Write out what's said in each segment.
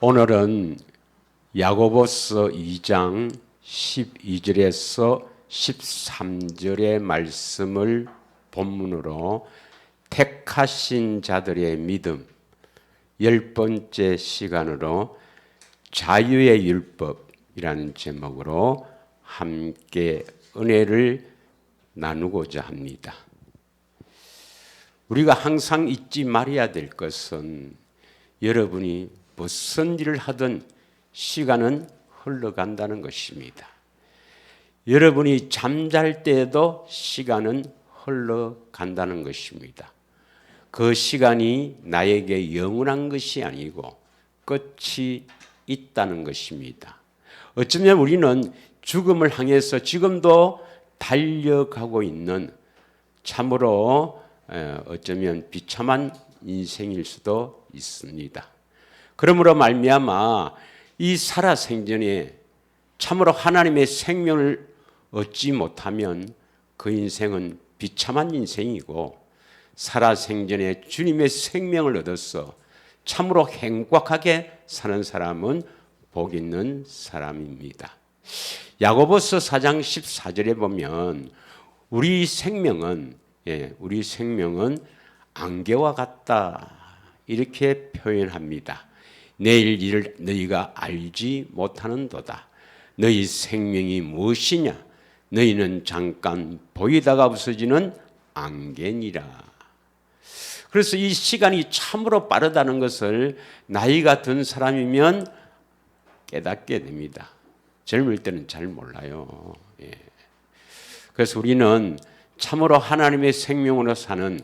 오늘은 야고보서 2장 12절에서 13절의 말씀을 본문으로 택하신 자들의 믿음 10번째 시간으로 자유의 율법이라는 제목으로 함께 은혜를 나누고자 합니다. 우리가 항상 잊지 말아야 될 것은 여러분이 무슨 일을 하든 시간은 흘러간다는 것입니다. 여러분이 잠잘 때에도 시간은 흘러간다는 것입니다. 그 시간이 나에게 영원한 것이 아니고 끝이 있다는 것입니다. 어쩌면 우리는 죽음을 향해서 지금도 달려가고 있는 참으로 어쩌면 비참한 인생일 수도 있습니다. 그러므로 말미암아 이 살아생전에 참으로 하나님의 생명을 얻지 못하면 그 인생은 비참한 인생이고, 살아생전에 주님의 생명을 얻어서 참으로 행복하게 사는 사람은 복 있는 사람입니다. 야고보서 4장 14절에 보면 우리 생명은 안개와 같다 이렇게 표현합니다. 내일 일을 너희가 알지 못하는도다. 너희 생명이 무엇이냐? 너희는 잠깐 보이다가 없어지는 안개니라. 그래서 이 시간이 참으로 빠르다는 것을 나이가 든 사람이면 깨닫게 됩니다. 젊을 때는 잘 몰라요. 그래서 우리는 참으로 하나님의 생명으로 사는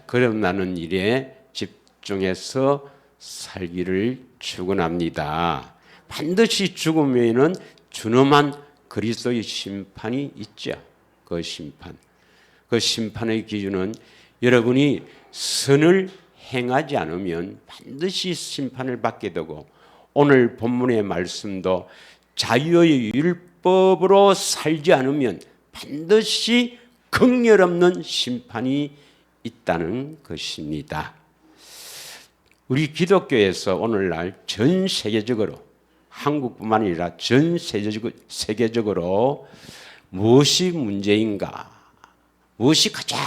거듭나는 일에 집중해서 살기를 축원합니다. 반드시 죽음 외에는 준엄한 그리스도의 심판이 있죠. 그 심판의 기준은 여러분이 선을 행하지 않으면 반드시 심판을 받게 되고, 오늘 본문의 말씀도 자유의 율법으로 살지 않으면 반드시 긍휼 없는 심판이 있다는 것입니다. 우리 기독교에서 오늘날 전 세계적으로, 한국뿐만 아니라 전 세계적으로 무엇이 문제인가? 무엇이 가장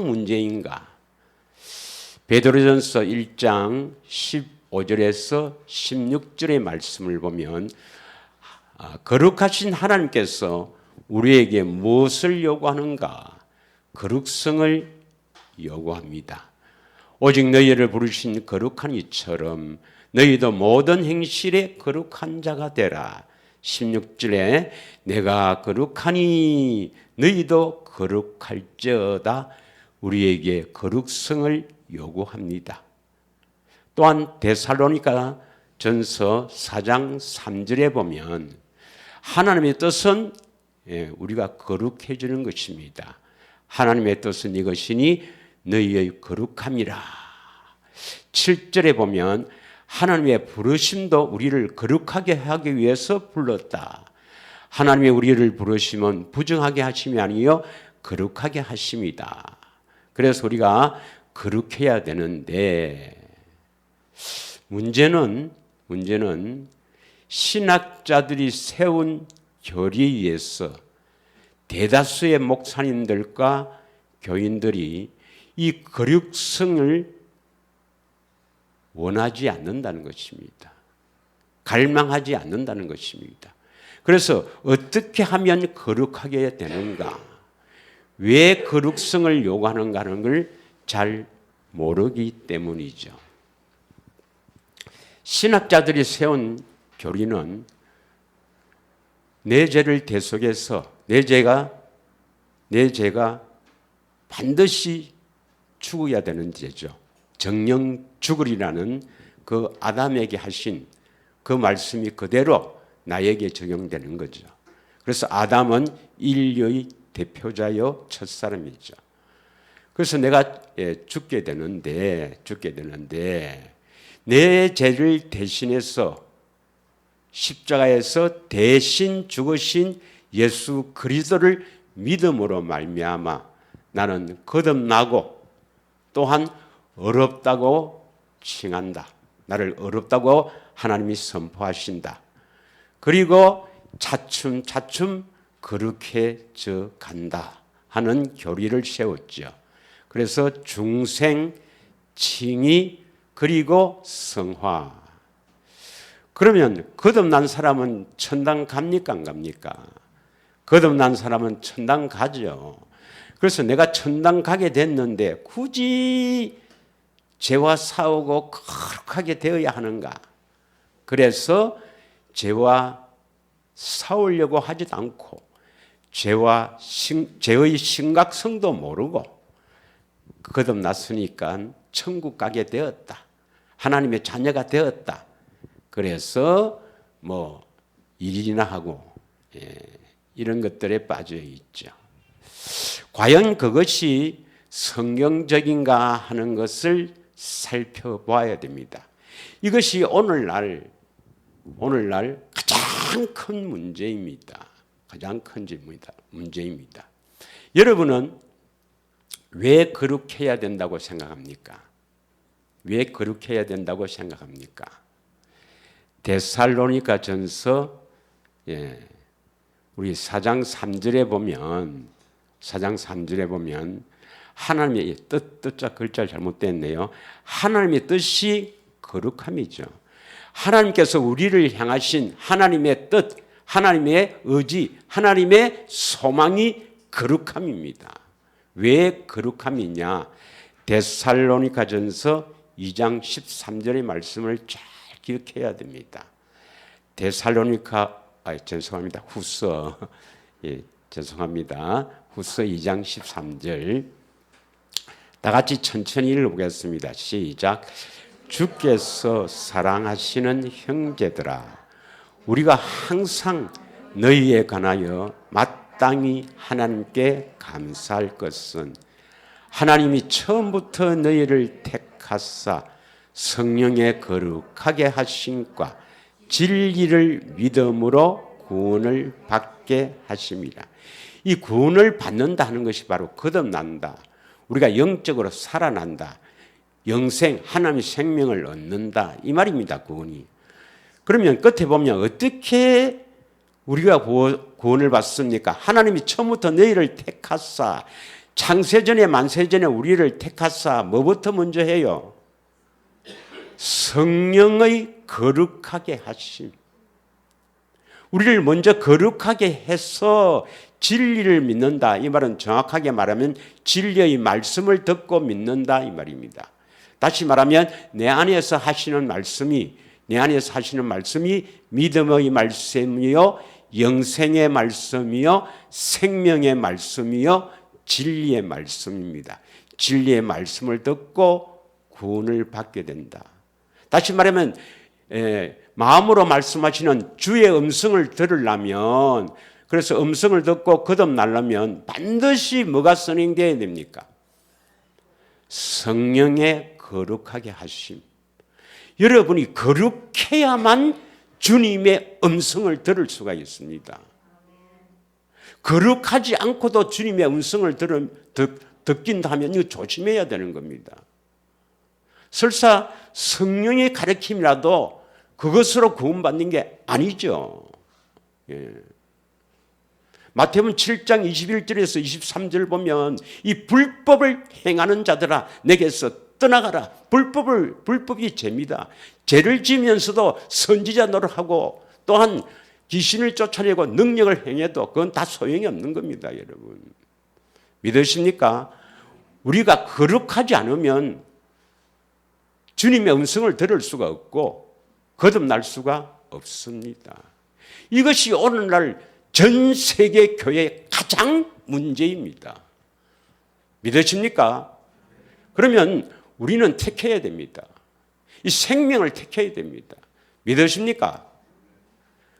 문제인가? 베드로전서 1장 15절에서 16절의 말씀을 보면 거룩하신 하나님께서 우리에게 무엇을 요구하는가? 거룩성을 요구합니다. 오직 너희를 부르신 거룩한 이처럼 너희도 모든 행실에 거룩한 자가 되라. 16절에 내가 거룩하니 너희도 거룩할지어다 우리에게 거룩성을 요구합니다. 또한 데살로니가 전서 4장 3절에 보면 하나님의 뜻은 우리가 거룩해지는 것입니다. 하나님의 뜻은 이것이니 너희의 거룩함이라. 7절에 보면 하나님의 부르심도 우리를 거룩하게 하기 위해서 불렀다. 하나님의 우리를 부르심은 부정하게 하심이 아니요 거룩하게 하심이다. 그래서 우리가 거룩해야 되는데, 문제는 신학자들이 세운 교리에 의해서 대다수의 목사님들과 교인들이 이 거룩성을 원하지 않는다는 것입니다. 갈망하지 않는다는 것입니다. 그래서 어떻게 하면 거룩하게 되는가? 왜 거룩성을 요구하는가 하는 걸 잘 모르기 때문이죠. 신학자들이 세운 교리는 내 죄를 대속해서 내 죄가 반드시 죽어야 되는 죄죠. 정령 죽으리라는 그 아담에게 하신 그 말씀이 그대로 나에게 적용되는 거죠. 그래서 아담은 인류의 대표자요 첫사람이죠. 그래서 내가 죽게 되는데 내 죄를 대신해서 십자가에서 대신 죽으신 예수 그리스도를 믿음으로 말미암아 나는 거듭나고 또한 어렵다고 칭한다. 나를 어렵다고 하나님이 선포하신다. 그리고 차츰차츰 거룩해져 간다 하는 교리를 세웠죠. 그래서 중생, 칭의, 그리고 성화. 그러면 거듭난 사람은 천당 갑니까 안 갑니까? 거듭난 사람은 천당 가죠. 그래서 내가 천당 가게 됐는데 굳이 죄와 싸우고 거룩하게 되어야 하는가? 그래서 죄와 싸우려고 하지도 않고 죄의 심각성도 모르고 거듭났으니까 천국 가게 되었다. 하나님의 자녀가 되었다. 그래서 뭐 일이나 하고 이런 것들에 빠져 있죠. 과연 그것이 성경적인가 하는 것을 살펴봐야 됩니다. 이것이 오늘날 가장 큰 문제입니다. 가장 큰 문제입니다. 여러분은 왜 거룩해야 된다고 생각합니까? 왜 거룩해야 된다고 생각합니까? 데살로니가 전서 우리 4장 3절에 보면 하나님의 뜻자 글자를 잘못됐네요. 하나님의 뜻이 거룩함이죠. 하나님께서 우리를 향하신 하나님의 뜻, 하나님의 의지, 하나님의 소망이 거룩함입니다. 왜 거룩함이냐? 데살로니가전서 2장 13절의 말씀을 잘 기억해야 됩니다. 후서 후서 2장 13절 다 같이 천천히 읽어보겠습니다. 시작. 주께서 사랑하시는 형제들아, 우리가 항상 너희에 관하여 마땅히 하나님께 감사할 것은 하나님이 처음부터 너희를 택하사 성령의 거룩하게 하심과 진리를 믿음으로 구원을 받게 하심이라. 이 구원을 받는다 하는 것이 바로 거듭난다. 우리가 영적으로 살아난다. 영생, 하나님의 생명을 얻는다. 이 말입니다. 구원이. 그러면 끝에 보면 어떻게 우리가 구원을 받습니까? 하나님이 처음부터 너희를 택하사 창세전에 만세전에 우리를 택하사 뭐부터 먼저 해요? 성령의 거룩하게 하심. 우리를 먼저 거룩하게 해서 진리를 믿는다. 이 말은 정확하게 말하면 진리의 말씀을 듣고 믿는다 이 말입니다. 다시 말하면 내 안에서 하시는 말씀이 믿음의 말씀이요, 영생의 말씀이요, 생명의 말씀이요, 진리의 말씀입니다. 진리의 말씀을 듣고 구원을 받게 된다. 다시 말하면 마음으로 말씀하시는 주의 음성을 들으려면, 그래서 음성을 듣고 거듭나려면 반드시 뭐가 선행되어야 됩니까? 성령의 거룩하게 하심. 여러분이 거룩해야만 주님의 음성을 들을 수가 있습니다. 거룩하지 않고도 주님의 음성을 듣긴다 하면 이거 조심해야 되는 겁니다. 설사 성령의 가르침이라도 그것으로 구원받는 게 아니죠. 마태복음 7장 21절에서 23절 보면 이 불법을 행하는 자들아 내게서 떠나가라. 불법이 죄입니다. 죄를 지면서도 선지자 노릇하고 또한 귀신을 쫓아내고 능력을 행해도 그건 다 소용이 없는 겁니다. 여러분 믿으십니까? 우리가 거룩하지 않으면 주님의 음성을 들을 수가 없고 거듭날 수가 없습니다. 이것이 오늘날 전 세계 교회의 가장 문제입니다. 믿으십니까? 그러면 우리는 택해야 됩니다. 이 생명을 택해야 됩니다. 믿으십니까?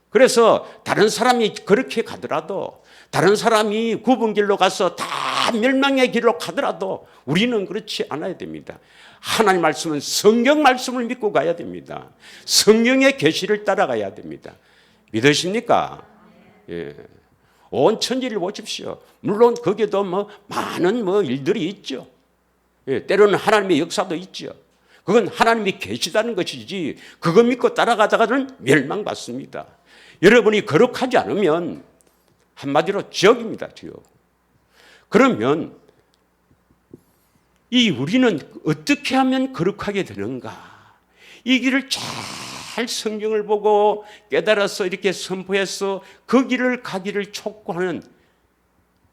그래서 다른 사람이 그렇게 가더라도, 다른 사람이 굽은 길로 가서 다 멸망의 길로 가더라도 우리는 그렇지 않아야 됩니다. 하나님 말씀은 성경 말씀을 믿고 가야 됩니다. 성령의 계시를 따라가야 됩니다. 믿으십니까? 예. 온 천지를 보십시오. 물론 거기에도 많은 일들이 있죠. 예. 때로는 하나님의 역사도 있죠. 그건 하나님이 계시다는 것이지 그거 믿고 따라가다가는 멸망받습니다. 여러분이 거룩하지 않으면 한마디로 지옥입니다. 지옥. 그러면 우리는 어떻게 하면 거룩하게 되는가? 이 길을 잘 성경을 보고 깨달아서 이렇게 선포해서 그 길을 가기를 촉구하는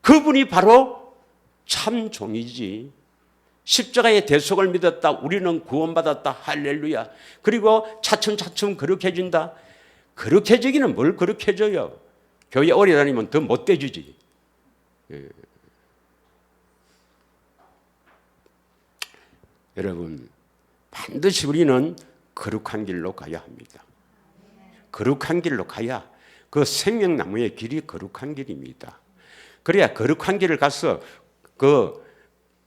그분이 바로 참 종이지. 십자가의 대속을 믿었다. 우리는 구원받았다. 할렐루야. 그리고 차츰차츰 거룩해진다. 거룩해지기는 뭘 거룩해져요? 교회 오래 다니면 더 못돼지지. 예. 여러분, 반드시 우리는 거룩한 길로 가야 합니다. 거룩한 길로 가야 그 생명나무의 길이 거룩한 길입니다. 그래야 거룩한 길을 가서 그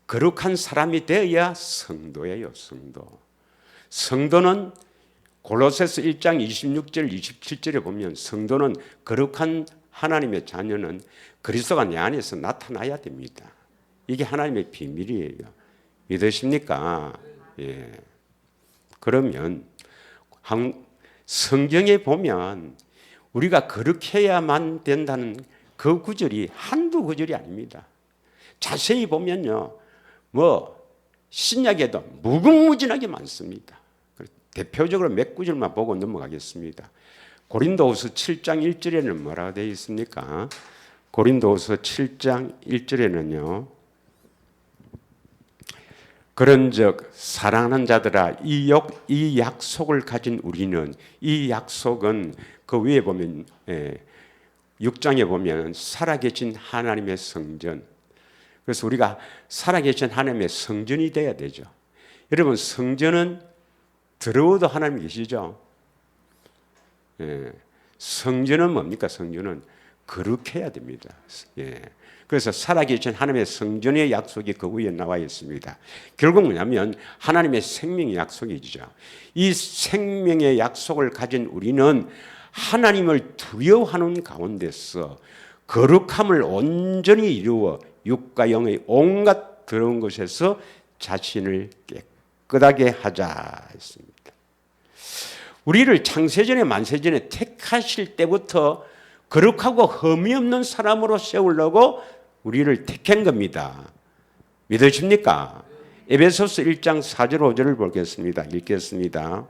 거룩한 사람이 되어야 성도예요. 성도. 성도는 골로새서 1장 26절 27절에 보면 성도는 거룩한 하나님의 자녀는 그리스도가 내 안에서 나타나야 됩니다. 이게 하나님의 비밀이에요. 믿으십니까? 예. 그러면 성경에 보면 우리가 거룩해야만 된다는 그 구절이 한두 구절이 아닙니다. 자세히 보면요, 신약에도 무궁무진하게 많습니다. 대표적으로 몇 구절만 보고 넘어가겠습니다. 고린도후서 7장 1절에는 뭐라고 되어 있습니까? 고린도후서 7장 1절에는요. 그런즉 사랑하는 자들아 이 약속을 가진 우리는 이 약속은 그 위에 보면 6장에 보면 살아계신 하나님의 성전. 그래서 우리가 살아계신 하나님의 성전이 돼야 되죠. 여러분 성전은 들어오도 하나님이 계시죠. 성전은 뭡니까? 성전은 거룩해야 됩니다. 그래서 살아계신 하나님의 성전의 약속이 그 위에 나와 있습니다. 결국 뭐냐면 하나님의 생명의 약속이죠. 이 생명의 약속을 가진 우리는 하나님을 두려워하는 가운데서 거룩함을 온전히 이루어 육과 영의 온갖 더러운 것에서 자신을 깨끗하게 하자 했습니다. 우리를 창세전에 만세전에 택하실 때부터 거룩하고 흠이 없는 사람으로 세우려고 우리를 택한 겁니다. 믿으십니까? 에베소서 1장 4절 5절을 보겠습니다. 읽겠습니다.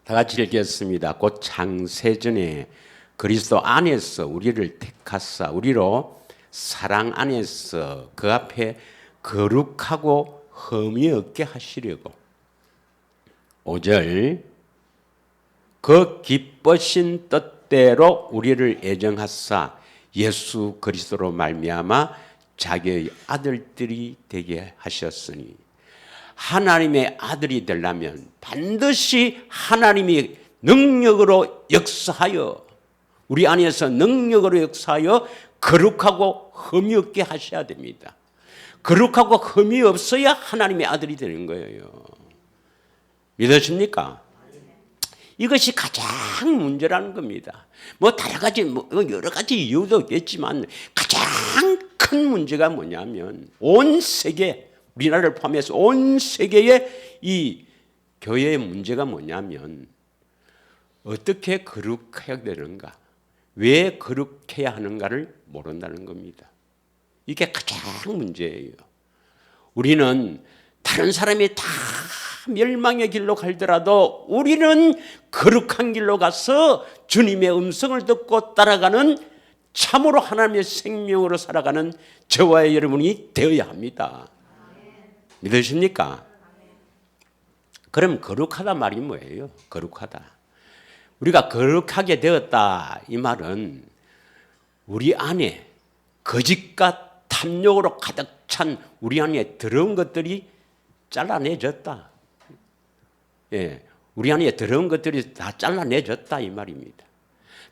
다 같이 읽겠습니다. 곧 창세전에 그리스도 안에서 우리를 택하사 우리로 사랑 안에서 그 앞에 거룩하고 흠이 없게 하시려고 5절 그 기쁘신 뜻대로 우리를 애정하사 예수 그리스도로 말미암아 자기의 아들들이 되게 하셨으니 하나님의 아들이 되려면 반드시 하나님이 능력으로 역사하여 우리 안에서 능력으로 역사하여 거룩하고 흠이 없게 하셔야 됩니다. 거룩하고 흠이 없어야 하나님의 아들이 되는 거예요. 믿으십니까? 이것이 가장 문제라는 겁니다. 여러 가지 이유도 있겠지만 가장 큰 문제가 뭐냐면 온 세계, 우리나라를 포함해서 온 세계의 이 교회의 문제가 뭐냐면 어떻게 거룩해야 되는가, 왜 거룩해야 하는가를 모른다는 겁니다. 이게 가장 문제예요. 우리는 다른 사람이 다 멸망의 길로 갈더라도 우리는 거룩한 길로 가서 주님의 음성을 듣고 따라가는 참으로 하나님의 생명으로 살아가는 저와 여러분이 되어야 합니다. 믿으십니까? 그럼 거룩하다 말이 뭐예요? 거룩하다. 우리가 거룩하게 되었다 이 말은 우리 안에 거짓과 탐욕으로 가득 찬 우리 안에 더러운 것들이 잘라내졌다. 우리 안에 더러운 것들이 다 잘라내졌다 이 말입니다.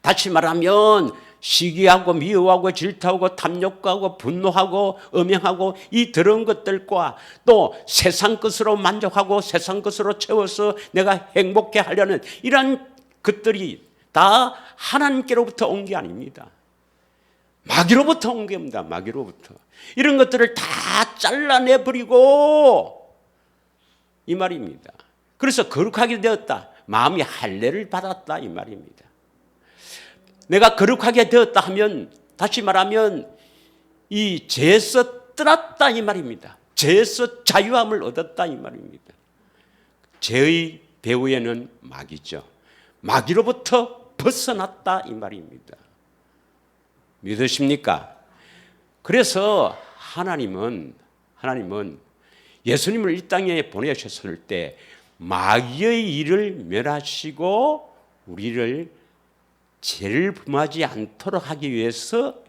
다시 말하면 시기하고 미워하고 질투하고 탐욕하고 분노하고 음행하고 이 더러운 것들과 또 세상 것으로 만족하고 세상 것으로 채워서 내가 행복해 하려는 이런 것들이 다 하나님께로부터 온 게 아닙니다. 마귀로부터 온 겁니다. 마귀로부터. 이런 것들을 다 잘라내버리고 이 말입니다. 그래서 거룩하게 되었다. 마음이 할례를 받았다 이 말입니다. 내가 거룩하게 되었다 하면 다시 말하면 이 죄에서 떠났다 이 말입니다. 죄에서 자유함을 얻었다 이 말입니다. 죄의 배후에는 마귀죠. 마귀로부터 벗어났다 이 말입니다. 믿으십니까? 그래서 하나님은 예수님을 이 땅에 보내셨을 때 마귀의 일을 멸하시고 우리를 죄를 범하지 않도록 하기 위해서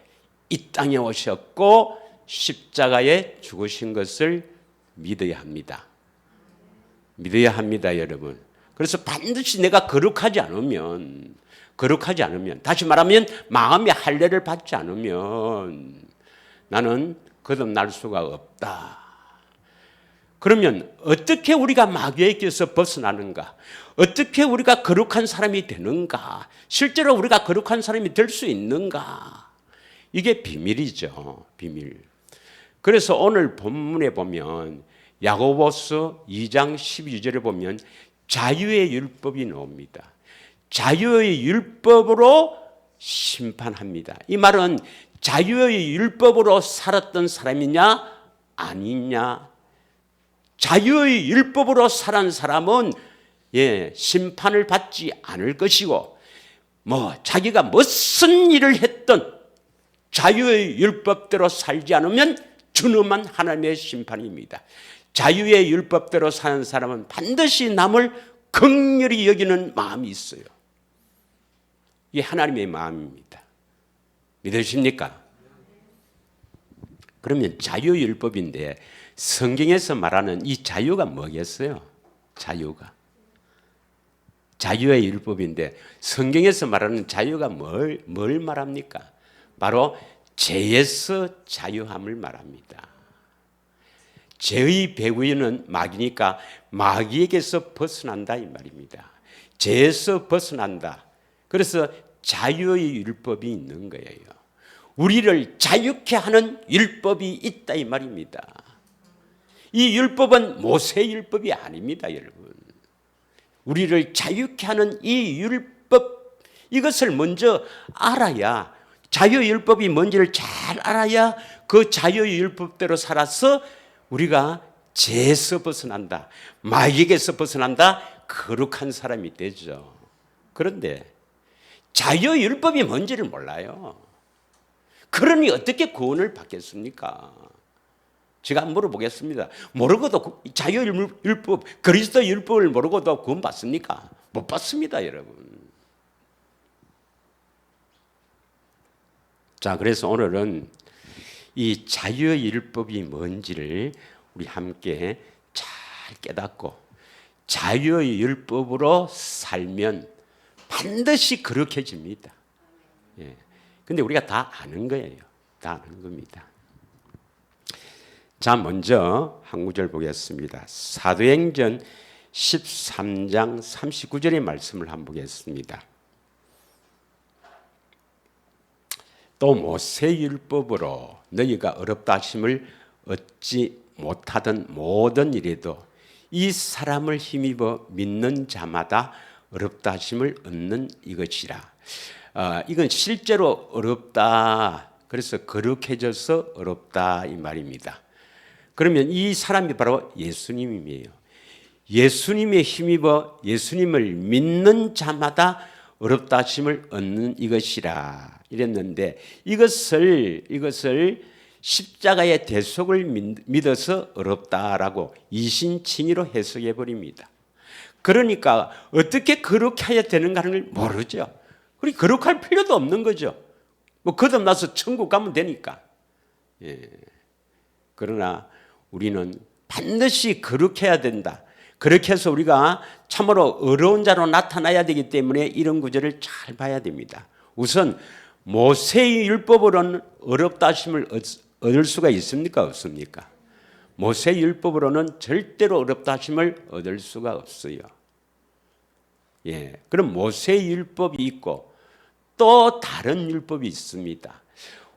이 땅에 오셨고 십자가에 죽으신 것을 믿어야 합니다. 믿어야 합니다, 여러분. 그래서 반드시 내가 거룩하지 않으면 다시 말하면 마음의 할례를 받지 않으면 나는 거듭날 수가 없다. 그러면 어떻게 우리가 마귀에게서 벗어나는가? 어떻게 우리가 거룩한 사람이 되는가? 실제로 우리가 거룩한 사람이 될 수 있는가? 이게 비밀이죠. 비밀. 그래서 오늘 본문에 보면 야고보서 2장 12절에 보면 자유의 율법이 나옵니다. 자유의 율법으로 심판합니다. 이 말은 자유의 율법으로 살았던 사람이냐 아니냐. 자유의 율법으로 살은 사람은 심판을 받지 않을 것이고 자기가 무슨 일을 했던 자유의 율법대로 살지 않으면 준엄한 하나님의 심판입니다. 자유의 율법대로 사는 사람은 반드시 남을 긍휼히 여기는 마음이 있어요. 이게 하나님의 마음입니다. 믿으십니까? 그러면 자유율법인데 성경에서 말하는 이 자유가 뭐겠어요? 자유의 율법인데 성경에서 말하는 자유가 뭘 말합니까? 바로 죄에서 자유함을 말합니다. 죄의 배후에는 마귀니까 마귀에게서 벗어난다 이 말입니다. 죄에서 벗어난다. 그래서 자유의 율법이 있는 거예요. 우리를 자유케 하는 율법이 있다 이 말입니다. 이 율법은 모세의 율법이 아닙니다, 여러분. 우리를 자유케 하는 이 율법, 이것을 먼저 알아야, 자유의 율법이 뭔지를 잘 알아야 그 자유의 율법대로 살아서 우리가 죄에서 벗어난다, 마귀에게서 벗어난다, 거룩한 사람이 되죠. 그런데 자유의 율법이 뭔지를 몰라요. 그러니 어떻게 구원을 받겠습니까? 제가 한번 물어보겠습니다. 모르고도 자유율법, 그리스도 율법을 모르고도 구원 받습니까? 못 받습니다, 여러분. 자, 그래서 오늘은 이 자유의 율법이 뭔지를 우리 함께 잘 깨닫고 자유의 율법으로 살면 반드시 거룩해집니다. 근데 우리가 다 아는 거예요. 다 아는 겁니다. 자, 먼저 한 구절 보겠습니다. 사도행전 13장 39절의 말씀을 한번 보겠습니다. 또 모세 율법으로 너희가 어렵다 하심을 얻지 못하던 모든 일에도 이 사람을 힘입어 믿는 자마다 어렵다 하심을 얻는 이것이라. 이건 실제로 어렵다. 그래서 거룩해져서 어렵다 이 말입니다. 그러면 이 사람이 바로 예수님이에요. 예수님의 힘입어 예수님을 믿는 자마다 어렵다 하심을 얻는 이것이라 이랬는데 이것을 십자가의 대속을 믿어서 어렵다라고 이신칭의로 해석해 버립니다. 그러니까 어떻게 거룩해야 되는가를 모르죠. 그리고 거룩할 필요도 없는 거죠. 거듭나서 천국 가면 되니까. 그러나 우리는 반드시 거룩해야 된다. 그렇게 해서 우리가 참으로 어려운 자로 나타나야 되기 때문에 이런 구절을 잘 봐야 됩니다. 우선 모세의 율법으로는 어렵다 하심을 얻을 수가 있습니까? 없습니까? 모세의 율법으로는 절대로 어렵다 하심을 얻을 수가 없어요. 그럼 모세의 율법이 있고 또 다른 율법이 있습니다.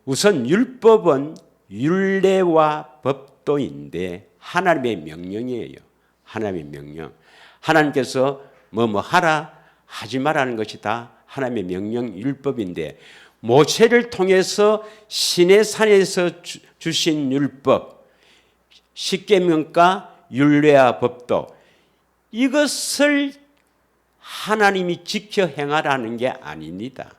우선 율법은 율례와 법도인데 하나님의 명령이에요. 하나님의 명령. 하나님께서 뭐뭐 하라 하지 말라는 것이 다 하나님의 명령 율법인데 모세를 통해서 시내산에서 주신 율법, 십계명과 율례와 법도, 이것을 하나님이 지켜 행하라는 게 아닙니다.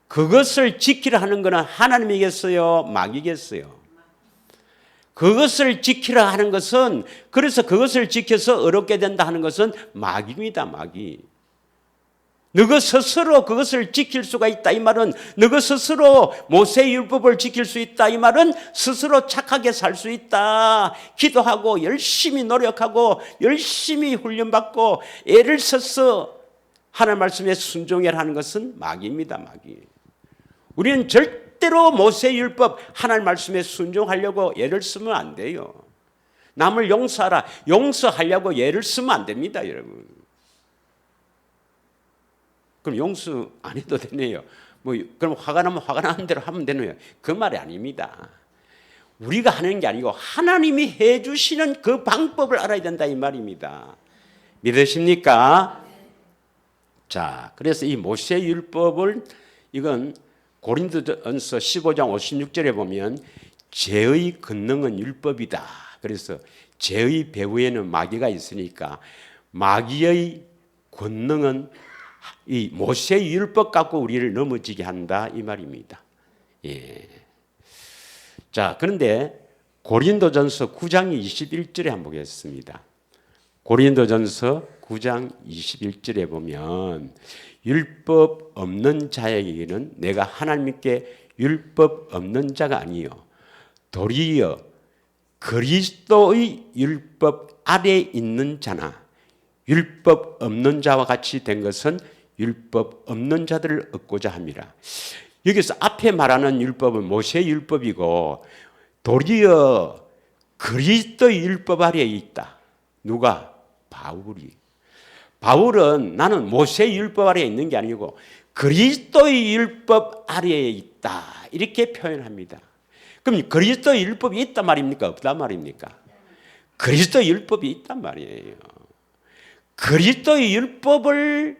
그것을 지키라 하는 것은 하나님이겠어요? 마귀겠어요? 그것을 지키라 하는 것은, 그래서 그것을 지켜서 어렵게 된다 하는 것은 마귀입니다. 마귀. 너가 스스로 그것을 지킬 수가 있다 이 말은, 너가 스스로 모세의 율법을 지킬 수 있다 이 말은 스스로 착하게 살 수 있다, 기도하고 열심히 노력하고 열심히 훈련받고 애를 써서 하나님 말씀에 순종해야 하는 것은 마귀입니다. 마귀. 우리는 절대로 모세의 율법 하나님 말씀에 순종하려고 애를 쓰면 안 돼요. 남을 용서하라, 용서하려고 애를 쓰면 안 됩니다. 여러분. 그럼 용서 안 해도 되네요. 그럼 화가 나면 화가 나는 대로 하면 되네요. 그 말이 아닙니다. 우리가 하는 게 아니고 하나님이 해주시는 그 방법을 알아야 된다 이 말입니다. 믿으십니까? 자, 그래서 이 모세의 율법을, 이건 고린도전서 15장 56절에 보면 죄의 권능은 율법이다. 그래서 죄의 배후에는 마귀가 있으니까 마귀의 권능은 이 모세의 율법 갖고 우리를 넘어지게 한다 이 말입니다. 예. 자, 그런데 고린도전서 9장 21절에 한번 보겠습니다. 고린도전서 9장 21절에 보면 율법 없는 자에게는 내가 하나님께 율법 없는 자가 아니요 도리어 그리스도의 율법 아래 있는 자나 율법 없는 자와 같이 된 것은 율법 없는 자들을 얻고자 함이라. 여기서 앞에 말하는 율법은 모세의 율법이고 도리어 그리스도의 율법 아래에 있다. 누가? 바울이. 바울은 나는 모세의 율법 아래에 있는 게 아니고 그리스도의 율법 아래에 있다, 이렇게 표현합니다. 그럼 그리스도의 율법이 있단 말입니까? 없단 말입니까? 그리스도의 율법이 있단 말이에요. 그리스도의 율법을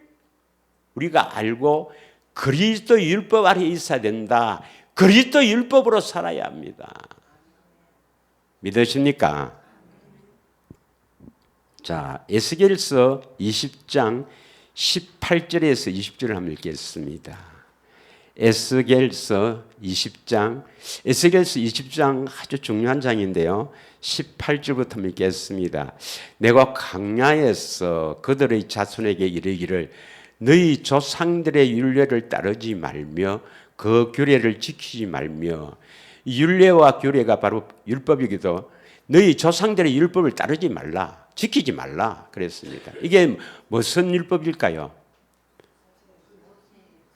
우리가 알고 그리스도의 율법 아래에 있어야 된다. 그리스도의 율법으로 살아야 합니다. 믿으십니까? 자, 에스겔서 20장 18절에서 20절을 한번 읽겠습니다. 에스겔서 20장 아주 중요한 장인데요. 18절부터 한번 읽겠습니다. 내가 광야에서 그들의 자손에게 이르기를 너희 조상들의 율례를 따르지 말며 그 규례를 지키지 말며, 율례와 규례가 바로 율법이기도, 너희 조상들의 율법을 따르지 말라, 지키지 말라 그랬습니다. 이게 무슨 율법일까요?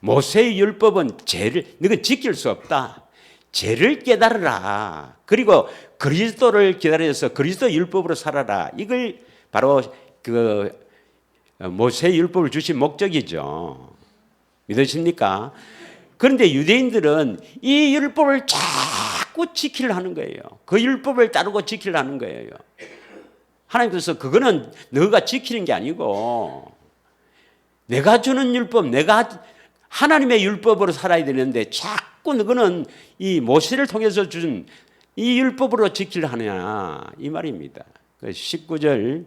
모세의 율법은 죄를, 너는 지킬 수 없다. 죄를 깨달으라. 그리고 그리스도를 기다려서 그리스도 율법으로 살아라. 이걸 바로 그 모세의 율법을 주신 목적이죠. 믿으십니까? 그런데 유대인들은 이 율법을 자꾸 지키려는 거예요. 그 율법을 따르고 지키려는 거예요. 하나님께서 그거는 너가 지키는 게 아니고 내가 주는 율법, 내가 하나님의 율법으로 살아야 되는데 자꾸 너는 이 모세를 통해서 준 이 율법으로 지키려 하느냐 이 말입니다. 19절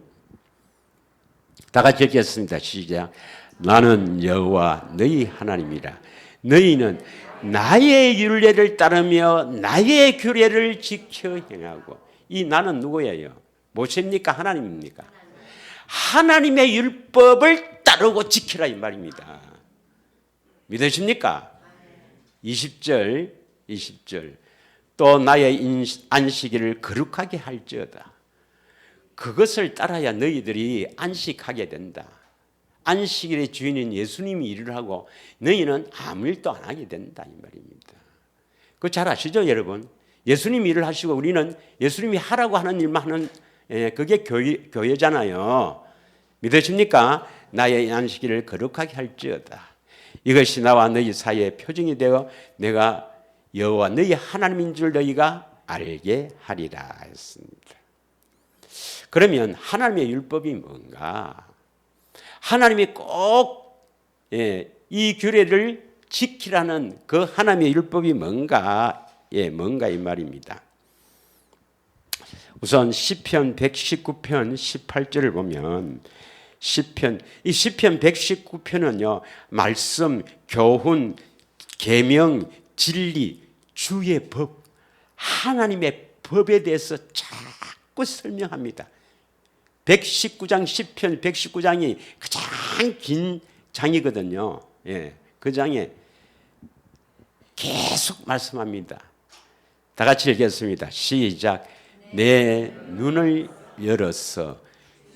다 같이 읽겠습니다. 시작. 나는 여호와 너희 하나님이라. 너희는 나의 율례를 따르며 나의 규례를 지켜 행하고. 이 나는 누구예요? 모세입니까? 하나님입니까? 하나님의 율법을 따르고 지키라 이 말입니다. 믿으십니까? 20절 또 나의 안식일을 거룩하게 할지어다. 그것을 따라야 너희들이 안식하게 된다. 안식일의 주인인 예수님이 일을 하고 너희는 아무 일도 안 하게 된다 이 말입니다. 그거 잘 아시죠 여러분? 예수님이 일을 하시고 우리는 예수님이 하라고 하는 일만 하는, 그게 교회잖아요. 믿으십니까? 나의 안식일을 거룩하게 할지어다. 이것이 나와 너희 사이의 표징이 되어 내가 여호와 너희 하나님인 줄 너희가 알게 하리라 했습니다. 그러면 하나님의 율법이 뭔가? 하나님이 꼭 이 규례를 지키라는 그 하나님의 율법이 뭔가? 뭔가 이 말입니다. 우선 시편 119편 18절을 보면 이 시편 119편은요, 말씀, 교훈, 계명, 진리, 주의 법, 하나님의 법에 대해서 자꾸 설명합니다. 119장 시편 119장이 가장 긴 장이거든요. 그 장에 계속 말씀합니다. 다 같이 읽겠습니다. 시작. 내 눈을 열어서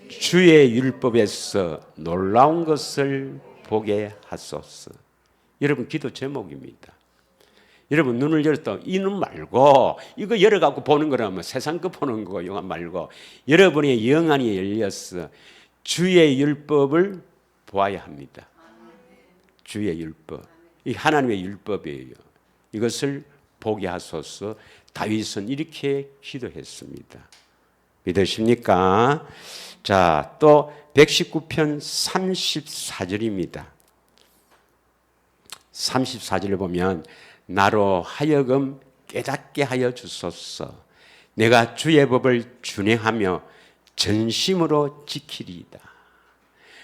주의 율법에서 놀라운 것을 보게 하소서. 여러분, 기도 제목입니다. 여러분, 눈을 열었다. 이 눈 말고 이거 열어갖고 보는 거라면 세상 거 보는 거 영화 말고 여러분의 영안이 열려서 주의 율법을 보아야 합니다. 주의 율법, 이 하나님의 율법이에요. 이것을 보게 하소서. 다윗은 이렇게 기도했습니다. 믿으십니까? 자, 또 119편 34절입니다. 34절을 보면 나로 하여금 깨닫게 하여 주소서. 내가 주의 법을 준행하며 전심으로 지키리이다.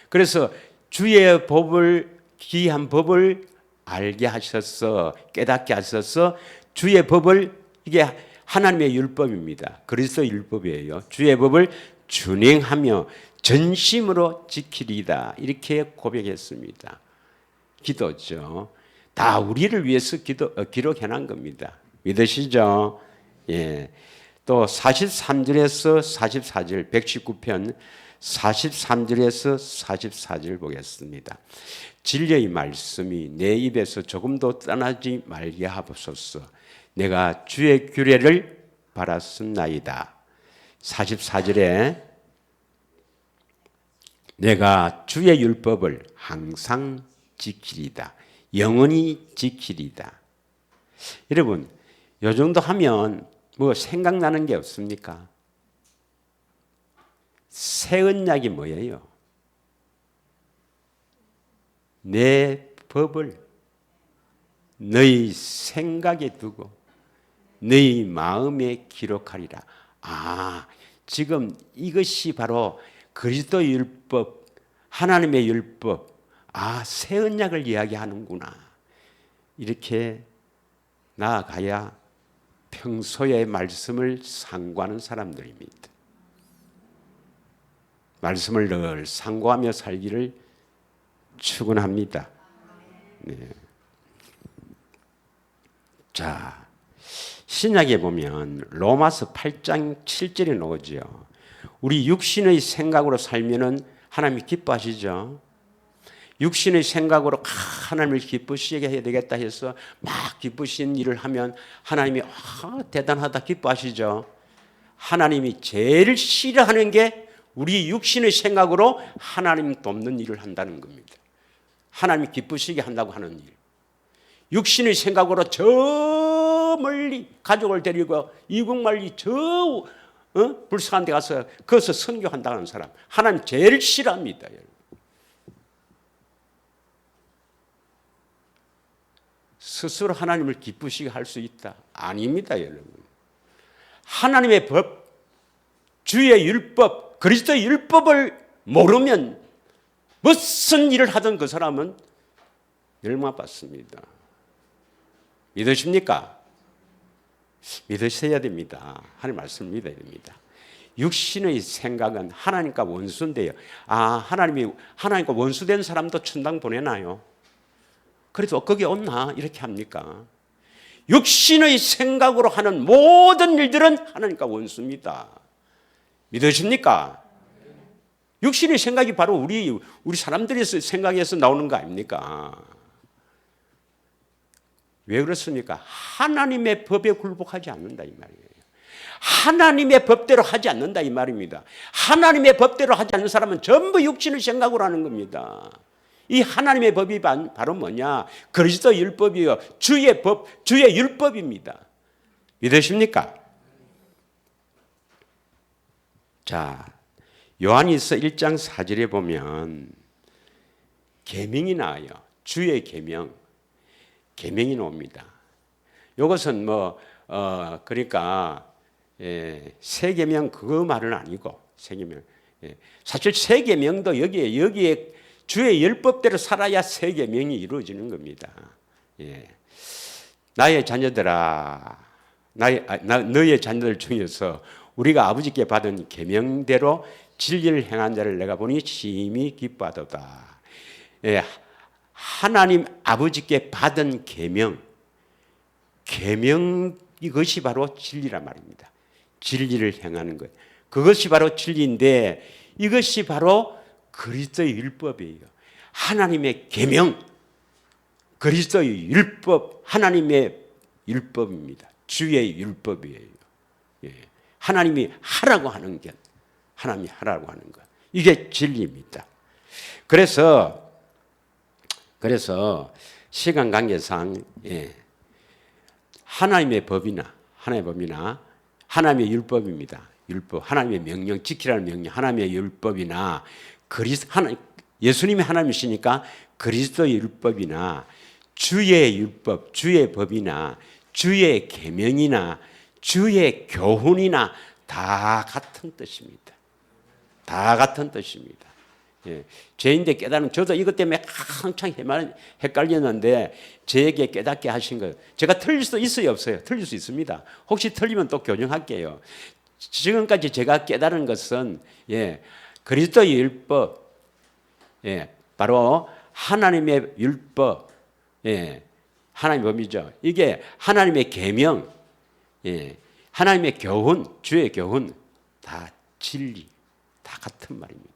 그래서 주의 법을, 귀한 법을 알게 하셔서, 깨닫게 하셔서 주의 법을, 이게 하나님의 율법입니다. 그리스도 율법이에요. 주의 법을 준행하며 전심으로 지키리이다. 이렇게 고백했습니다. 기도죠. 다 우리를 위해서 기록해놓은 겁니다. 믿으시죠? 또 43절에서 44절, 119편 43절에서 44절 보겠습니다. 진리의 말씀이 내 입에서 조금도 떠나지 말게 하옵소서. 내가 주의 규례를 바랐습나이다. 44절에 내가 주의 율법을 항상 지키리다. 영원히 지키리다. 여러분, 요 정도 하면 뭐 생각나는 게 없습니까? 새 언약이 뭐예요? 내 법을 너희 생각에 두고 너희 마음에 기록하리라. 지금 이것이 바로 그리스도 율법, 하나님의 율법, 새 언약을 이야기하는구나. 이렇게 나아가야 평소에 말씀을 상고하는 사람들입니다. 말씀을 늘 상고하며 살기를 축원합니다. 자, 신약에 보면 로마서 8장 7절에 나오죠. 우리 육신의 생각으로 살면은 하나님이 기뻐하시죠. 육신의 생각으로 하나님을 기쁘시게 해야 되겠다 해서 막 기쁘신 일을 하면 하나님이 대단하다 기뻐하시죠. 하나님이 제일 싫어하는 게 우리 육신의 생각으로 하나님 돕는 일을 한다는 겁니다. 하나님이 기쁘시게 한다고 하는 일. 육신의 생각으로 저 멀리 가족을 데리고 이국만리 저 불쌍한 데 가서 거기서 선교한다는 사람 하나님 제일 싫어합니다. 스스로 하나님을 기쁘시게 할 수 있다? 아닙니다, 여러분. 하나님의 법, 주의 율법, 그리스도의 율법을 모르면 무슨 일을 하든 그 사람은 멸망받습니다. 믿으십니까? 믿으셔야 됩니다. 하나님 말씀을 믿어야 됩니다. 육신의 생각은 하나님과 원수인데요. 하나님과 원수된 사람도 천당 보내나요? 그래도 거기 없나? 이렇게 합니까? 육신의 생각으로 하는 모든 일들은 하나님과 원수입니다. 믿으십니까? 육신의 생각이 바로 우리 사람들의 생각에서 나오는 거 아닙니까? 왜 그렇습니까? 하나님의 법에 굴복하지 않는다 이 말이에요. 하나님의 법대로 하지 않는다 이 말입니다. 하나님의 법대로 하지 않는 사람은 전부 육신의 생각으로 하는 겁니다. 이 하나님의 법이 바로 뭐냐? 그리스도 율법이요. 주의 법, 주의 율법입니다. 믿으십니까? 자, 요한일서 1장 4절에 보면 계명이 나와요. 주의 계명, 계명이 나옵니다. 이것은 그러니까 새 계명 그거 말은 아니고 새 계명. 사실 새 계명도 여기에 주의 율법대로 살아야 새 계명이 이루어지는 겁니다. 나의 자녀들아, 너의 자녀들 중에서 우리가 아버지께 받은 계명대로 진리를 행한 자를 내가 보니 심히 기뻐하도다. 하나님 아버지께 받은 계명 이것이 바로 진리란 말입니다. 진리를 행하는 것. 그것이 바로 진리인데 이것이 바로 그리스도의 율법이에요. 하나님의 계명, 그리스도의 율법, 하나님의 율법입니다. 주의 율법이에요. 하나님이 하라고 하는 것, 하나님이 하라고 하는 것. 이게 진리입니다. 그래서 시간 관계상 하나님의 법이나 하나님의 율법입니다. 율법, 하나님의 명령 지키라는 명령, 하나님의 율법이나 예수님이 하나님이시니까 그리스도의 율법이나 주의 율법, 주의 법이나 주의 계명이나 주의 교훈이나 다 같은 뜻입니다. 다 같은 뜻입니다. 죄인데 깨달은 저도 이것 때문에 한창 헷갈렸는데 저에게 깨닫게 하신 것. 제가 틀릴 수 있어요, 없어요? 틀릴 수 있습니다. 혹시 틀리면 또 교정할게요. 지금까지 제가 깨달은 것은 그리스도의 율법, 바로 하나님의 율법, 하나님의 법이죠. 이게 하나님의 계명, 하나님의 교훈, 주의 교훈 다 진리, 다 같은 말입니다.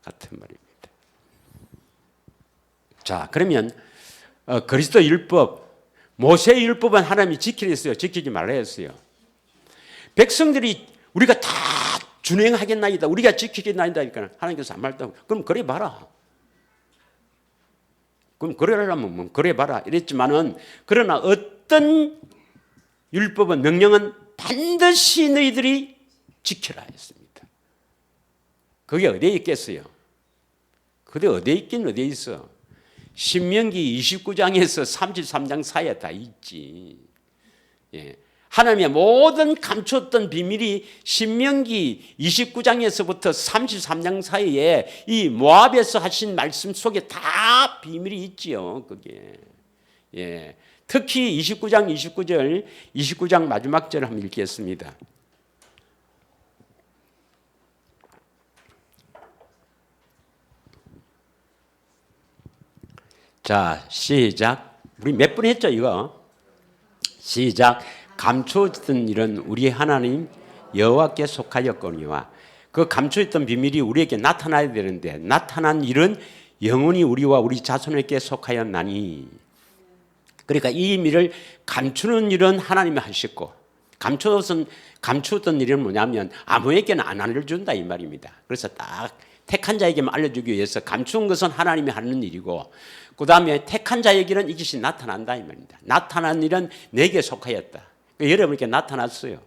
같은 말입니다. 자, 그러면 그리스도 율법, 모세의 율법은 하나님이 지키라 했어요, 지키지 말라 했어요. 백성들이 우리가 다 준행하겠나이다, 우리가 지키겠나이다, 하나님께서 안 말다고. 그럼 그래 봐라. 그럼 그러려면 그래 봐라 이랬지만은, 그러나 어떤 율법은, 명령은 반드시 너희들이 지켜라 했습니다. 그게 어디에 있겠어요? 그게 어디에 있긴 어디에 있어? 신명기 29장에서 33장 사이에 다 있지. 하나님의 모든 감췄던 비밀이 신명기 29장에서부터 33장 사이에 이 모압에서 하신 말씀 속에 다 비밀이 있지요. 그게. 특히 29장 29절, 29장 마지막 절 한번 읽겠습니다. 자, 시작. 우리 몇 번 했죠, 이거? 시작. 감추어진 일은 우리 하나님 여호와께 속하였거니와 그 감추어있던 비밀이 우리에게 나타나야 되는데 나타난 일은 영원히 우리와 우리 자손에게 속하였나니. 그러니까 이 의미를 감추는 일은 하나님이 하셨고 감추었던 일은 뭐냐면 아무에게나 안 알려준다 이 말입니다. 그래서 딱 택한 자에게만 알려주기 위해서 감추는 것은 하나님이 하는 일이고, 그 다음에 택한 자에게는 이것이 나타난다 이 말입니다. 나타난 일은 내게 속하였다. 그러니까 여러분께 나타났어요,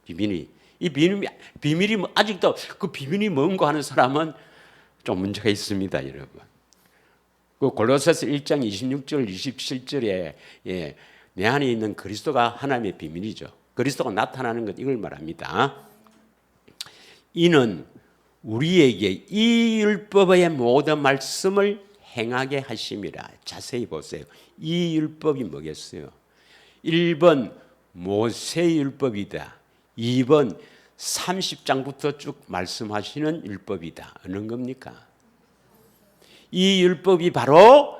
비밀이. 이 비밀이 아직도 그 비밀이 뭔가 하는 사람은 좀 문제가 있습니다, 여러분. 그 골로새서 1장 26절 27절에 내 안에 있는 그리스도가 하나님의 비밀이죠. 그리스도가 나타나는 것, 이걸 말합니다. 이는 우리에게 이 율법의 모든 말씀을 행하게 하심이라. 자세히 보세요. 이 율법이 뭐겠어요? 1번 모세의 율법이다. 2번 30장부터 쭉 말씀하시는 율법이다. 어느 겁니까? 이 율법이 바로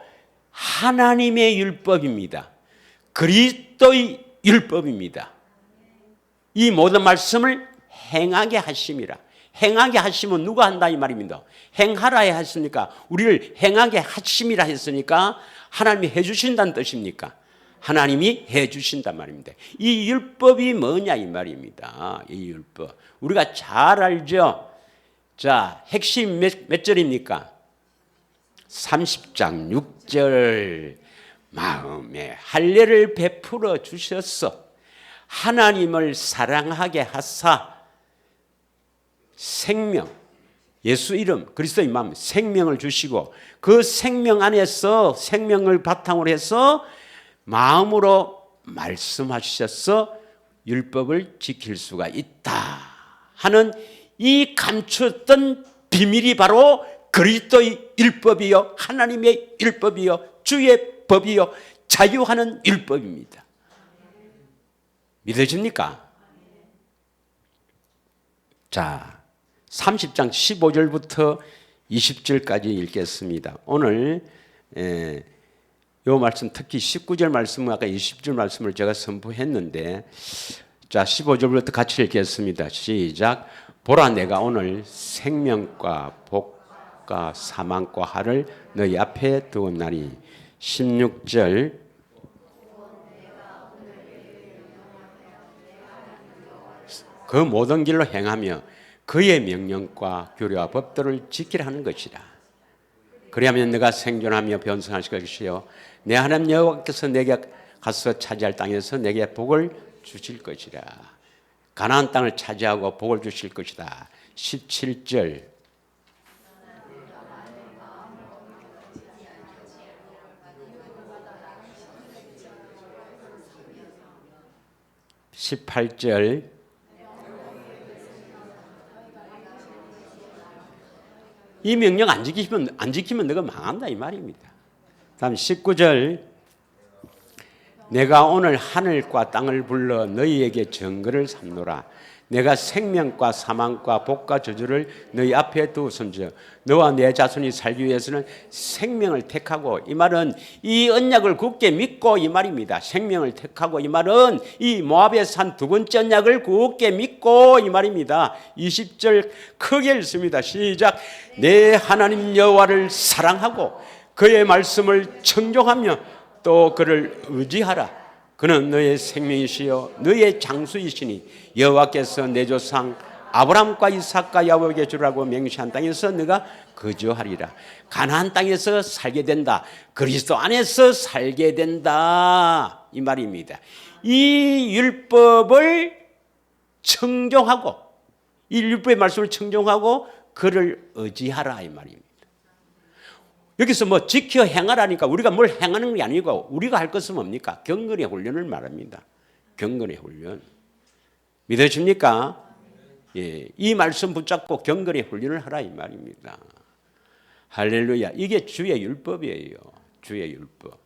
하나님의 율법입니다. 그리스도의 율법입니다. 이 모든 말씀을 행하게 하심이라. 행하게 하시면 누가 한다 이 말입니다. 행하라 했으니까, 우리를 행하게 하심이라 했으니까 하나님이 해주신다는 뜻입니까? 하나님이 해주신단 말입니다. 이 율법이 뭐냐 이 말입니다. 이 율법 우리가 잘 알죠. 자, 핵심 몇 절입니까? 30장 6절 마음에 할례를 베풀어 주셔서 하나님을 사랑하게 하사 생명, 예수 이름, 그리스도의 마음, 생명을 주시고 그 생명 안에서 생명을 바탕으로 해서 마음으로 말씀하셔서 율법을 지킬 수가 있다 하는 이 감추었던 비밀이 바로 그리스도의 율법이요, 하나님의 율법이요, 주의 법이요, 자유하는 율법입니다. 믿어집니까? 자, 30장 15절부터 20절까지 읽겠습니다. 오늘 요 말씀, 특히 19절 말씀, 아까 20절 말씀을 제가 선포했는데, 자 15절부터 같이 읽겠습니다. 시작. 보라, 내가 오늘 생명과 복과 사망과 화를 너희 앞에 두었나니. 16절. 그 모든 길로 행하며 그의 명령과 규례와 법도를 지키라 하는 것이라. 그리하면 내가 생존하며 번성하실 것이요 내 하나님 여호와께서 내게 가서 차지할 땅에서 내게 복을 주실 것이라. 가나안 땅을 차지하고 복을 주실 것이다. 17절. (18절) 이 명령 안 지키면 너가 망한다 이 말입니다. 다음 19절. 내가 오늘 하늘과 땅을 불러 너희에게 증거를 삼노라. 내가 생명과 사망과 복과 저주를 너희 앞에 두었은즉 너와 내 자손이 살기 위해서는 생명을 택하고, 이 말은 이 언약을 굳게 믿고 이 말입니다. 생명을 택하고 이 말은 이 모압에 산 두 번째 언약을 굳게 믿고 이 말입니다. 20절 크게 읽습니다. 시작. 내 하나님 여호와를 사랑하고 그의 말씀을 청종하며 또 그를 의지하라. 그는 너의 생명이시요 너의 장수이시니 여호와께서 내 조상 아브라함과 이삭과 야곱에게 주라고 맹세한 땅에서 너가 거주하리라. 가나안 땅에서 살게 된다. 그리스도 안에서 살게 된다 이 말입니다. 이 율법을 청종하고, 이 율법의 말씀을 청종하고 그를 의지하라 이 말입니다. 여기서 뭐 지켜 행하라니까 우리가 뭘 행하는 게 아니고 우리가 할 것은 뭡니까? 경건의 훈련을 말합니다. 경건의 훈련. 믿으십니까? 예, 이 말씀 붙잡고 경건의 훈련을 하라 이 말입니다. 할렐루야. 이게 주의 율법이에요. 주의 율법.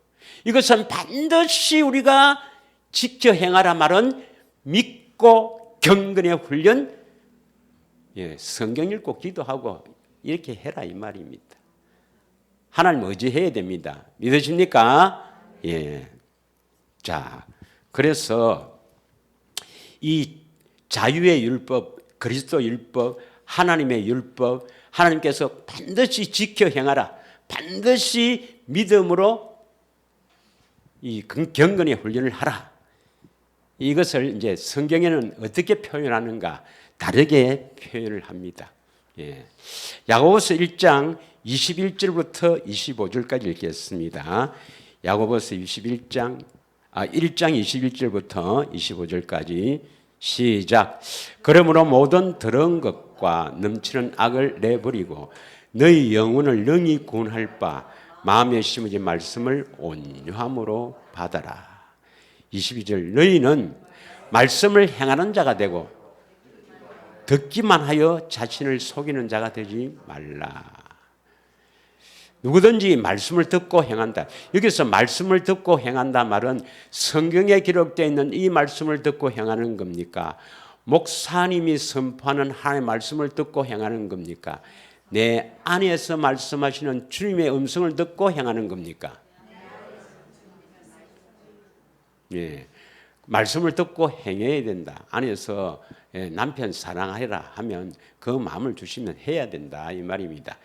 이것은 반드시 우리가 지켜 행하라 말은 믿고 경건의 훈련, 예, 성경 읽고 기도하고 이렇게 해라 이 말입니다. 하나님 의지해야 됩니다. 믿으십니까? 예. 자, 그래서 이 자유의 율법, 그리스도 율법, 하나님의 율법, 하나님께서 반드시 지켜 행하라. 반드시 믿음으로 이 경건의 훈련을 하라. 이것을 이제 성경에는 어떻게 표현하는가? 다르게 표현을 합니다. 예. 야고보서 1장 21절부터 25절까지 읽겠습니다. 야고보서 1장 21절부터 25절까지 시작. 그러므로 모든 더러운 것과 넘치는 악을 내버리고 너희 영혼을 능히 구원할 바 마음에 심어진 말씀을 온유함으로 받아라. 22절. 너희는 말씀을 행하는 자가 되고 듣기만 하여 자신을 속이는 자가 되지 말라. 누구든지 말씀을 듣고 행한다. 여기서 말씀을 듣고 행한다 말은 성경에 기록되어 있는 이 말씀을 듣고 행하는 겁니까? 목사님이 선포하는 하나님의 말씀을 듣고 행하는 겁니까? 내 안에서 말씀하시는 주님의 음성을 듣고 행하는 겁니까? 예, 말씀을 듣고 행해야 된다. 안에서 남편 사랑하라 하면 그 마음을 주시면 해야 된다 이 말입니다.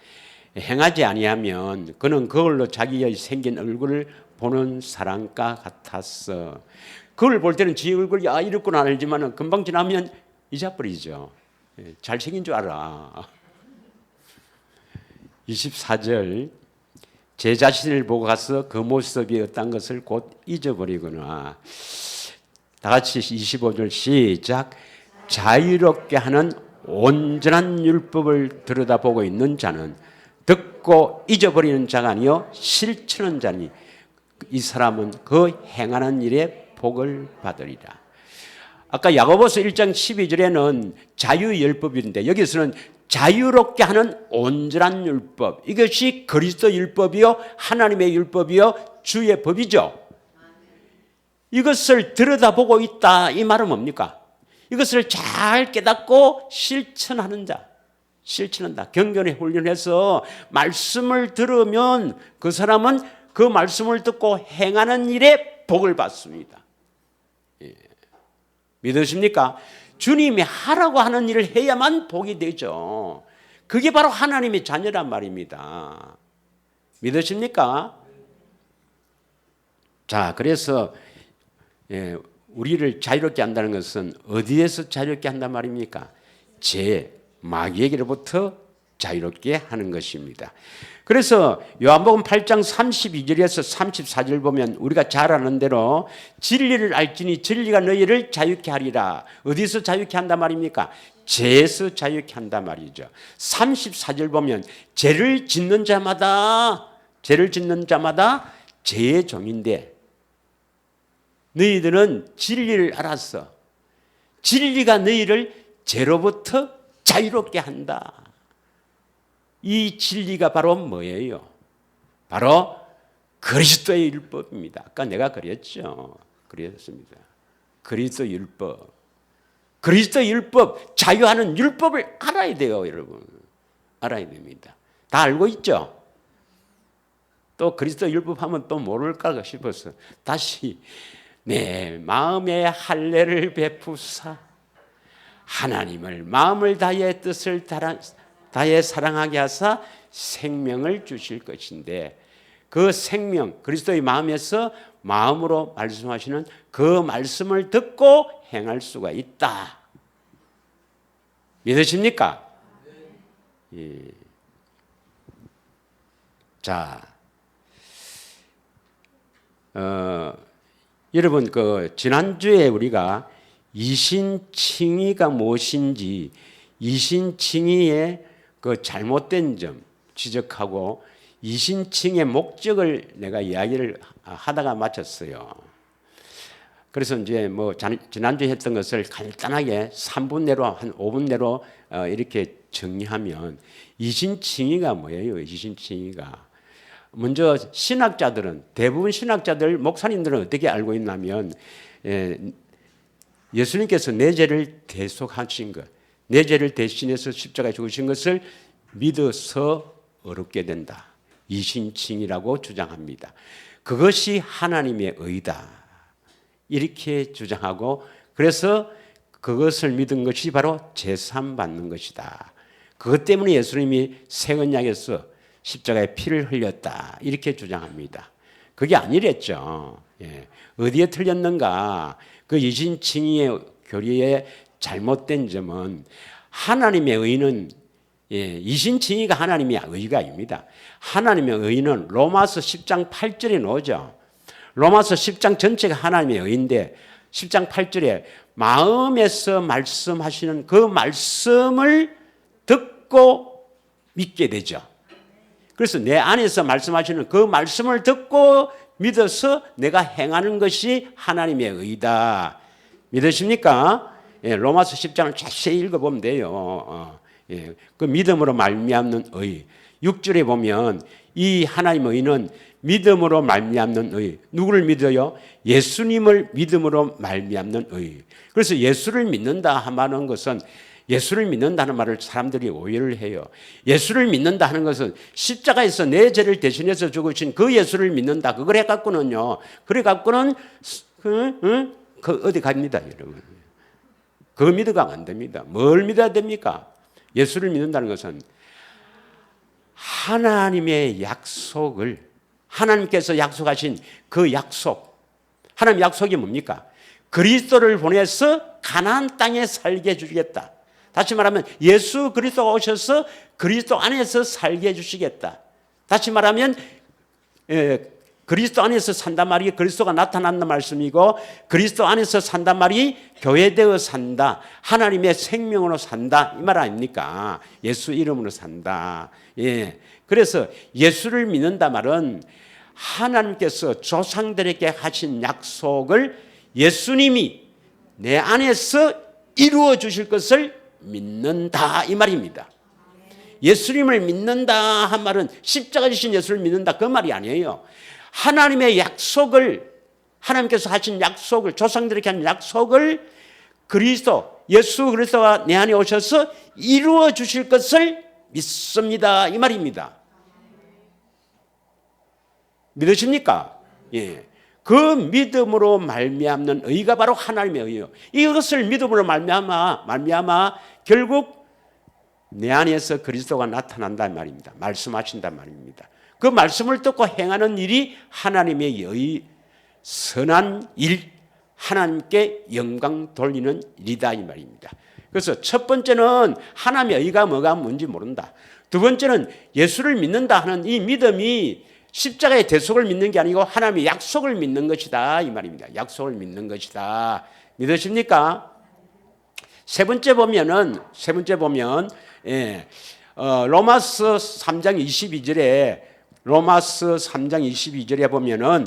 행하지 아니하면 그는 그걸로 자기의 생긴 얼굴을 보는 사람과 같았어. 그걸 볼 때는 지 얼굴이 이렇구나 알지만 금방 지나면 잊어버리죠. 잘생긴 줄 알아. 24절. 제 자신을 보고 가서 그 모습이 어떤 것을 곧 잊어버리거나. 다 같이 25절 시작. 자유롭게 하는 온전한 율법을 들여다보고 있는 자는 듣고 잊어버리는 자가 아니요 실천하는 자니 이 사람은 그 행하는 일에 복을 받으리라. 아까 야고보서 1장 12절에는 자유율법인데 여기서는 자유롭게 하는 온전한 율법, 이것이 그리스도 율법이요 하나님의 율법이요 주의 법이죠. 이것을 들여다보고 있다, 이 말은 뭡니까? 이것을 잘 깨닫고 실천하는 자, 실천한다. 경건에 훈련해서 말씀을 들으면 그 사람은 그 말씀을 듣고 행하는 일에 복을 받습니다. 예. 믿으십니까? 주님이 하라고 하는 일을 해야만 복이 되죠. 그게 바로 하나님의 자녀란 말입니다. 믿으십니까? 자, 그래서 우리를 자유롭게 한다는 것은 어디에서 자유롭게 한단 말입니까? 마귀에게로부터 자유롭게 하는 것입니다. 그래서 요한복음 8장 32절에서 34절 보면 우리가 잘 아는 대로 진리를 알지니 진리가 너희를 자유케 하리라. 어디서 자유케 한단 말입니까? 죄에서 자유케 한단 말이죠. 34절 보면 죄를 짓는 자마다 죄의 종인데 너희들은 진리를 알았어. 진리가 너희를 죄로부터 자유롭게 한다. 이 진리가 바로 뭐예요? 바로 그리스도의 율법입니다. 아까 내가 그랬죠. 그랬습니다. 그리스도 율법. 그리스도 율법, 자유하는 율법을 알아야 돼요, 여러분. 알아야 됩니다. 다 알고 있죠? 또 그리스도 율법 하면 또 모를까 싶어서 다시 내 마음에 할례를 베푸사 하나님을 마음을 다해 뜻을 다해 사랑하게 하사 생명을 주실 것인데 그 생명, 그리스도의 마음에서 마음으로 말씀하시는 그 말씀을 듣고 행할 수가 있다. 믿으십니까? 예. 자, 여러분 지난주에 우리가 이신칭의가 무엇인지 이신칭의의 그 잘못된 점 지적하고 이신칭의 목적을 내가 이야기를 하다가 마쳤어요. 그래서 이제 지난주에 했던 것을 간단하게 3분 내로 한 5분 내로 이렇게 정리하면 이신칭의가 뭐예요? 이신칭의가 먼저 대부분 신학자들 목사님들은 어떻게 알고 있냐면 예수님께서 내 죄를 대속하신 것, 내 죄를 대신해서 십자가에 죽으신 것을 믿어서 어렵게 된다. 이신칭이라고 주장합니다. 그것이 하나님의 의다. 이렇게 주장하고 그래서 그것을 믿은 것이 바로 제삼 받는 것이다. 그것 때문에 예수님이 새 언약에서 십자가에 피를 흘렸다. 이렇게 주장합니다. 그게 아니랬죠. 예. 어디에 틀렸는가? 그 이신칭의의 교리의 잘못된 점은 하나님의 의는 이신칭의가 하나님의 의가 아닙니다. 하나님의 의는 로마서 10장 8절에 나오죠. 로마서 10장 전체가 하나님의 의인데 10장 8절에 마음에서 말씀하시는 그 말씀을 듣고 믿게 되죠. 그래서 내 안에서 말씀하시는 그 말씀을 듣고 믿어서 내가 행하는 것이 하나님의 의다. 믿으십니까? 로마서 10장을 자세히 읽어보면 돼요. 그 믿음으로 말미암는 의. 6절에 보면 이 하나님의 의는 믿음으로 말미암는 의. 누구를 믿어요? 예수님을 믿음으로 말미암는 의. 그래서 예수를 믿는다 하는 것은 예수를 믿는다는 말을 사람들이 오해를 해요. 예수를 믿는다 하는 것은 십자가에서 내 죄를 대신해서 죽으신 그 예수를 믿는다. 그걸 해갖고는요. 그래갖고는 어디 갑니다, 여러분. 그거 믿어가 안 됩니다. 뭘 믿어야 됩니까? 예수를 믿는다는 것은 하나님의 약속을 하나님께서 약속하신 그 약속. 하나님 약속이 뭡니까? 그리스도를 보내서 가나안 땅에 살게 해주시겠다. 다시 말하면 예수 그리스도가 오셔서 그리스도 안에서 살게 해주시겠다. 다시 말하면 그리스도 안에서 산단 말이 그리스도가 나타난다 말씀이고, 그리스도 안에서 산단 말이 교회되어 산다, 하나님의 생명으로 산다, 이 말 아닙니까? 예수 이름으로 산다. 그래서 예수를 믿는다 말은 하나님께서 조상들에게 하신 약속을 예수님이 내 안에서 이루어 주실 것을 믿는다, 이 말입니다. 예수님을 믿는다 한 말은 십자가 지신 예수를 믿는다 그 말이 아니에요. 하나님의 약속을, 하나님께서 하신 약속을, 조상들에게 한 약속을 예수 그리스도가 내 안에 오셔서 이루어 주실 것을 믿습니다, 이 말입니다. 믿으십니까? 그 믿음으로 말미암는 의가 바로 하나님의 의예요. 이것을 믿음으로 말미암아 결국 내 안에서 그리스도가 나타난단 말입니다. 말씀하신단 말입니다. 그 말씀을 듣고 행하는 일이 하나님의 의, 선한 일, 하나님께 영광 돌리는 일이다, 이 말입니다. 그래서 첫 번째는 하나님의 의가 뭐가 뭔지 모른다. 두 번째는 예수를 믿는다 하는 이 믿음이 십자가의 대속을 믿는 게 아니고 하나님의 약속을 믿는 것이다, 이 말입니다. 약속을 믿는 것이다. 믿으십니까? 세 번째 보면 로마서 3장 22절에 보면은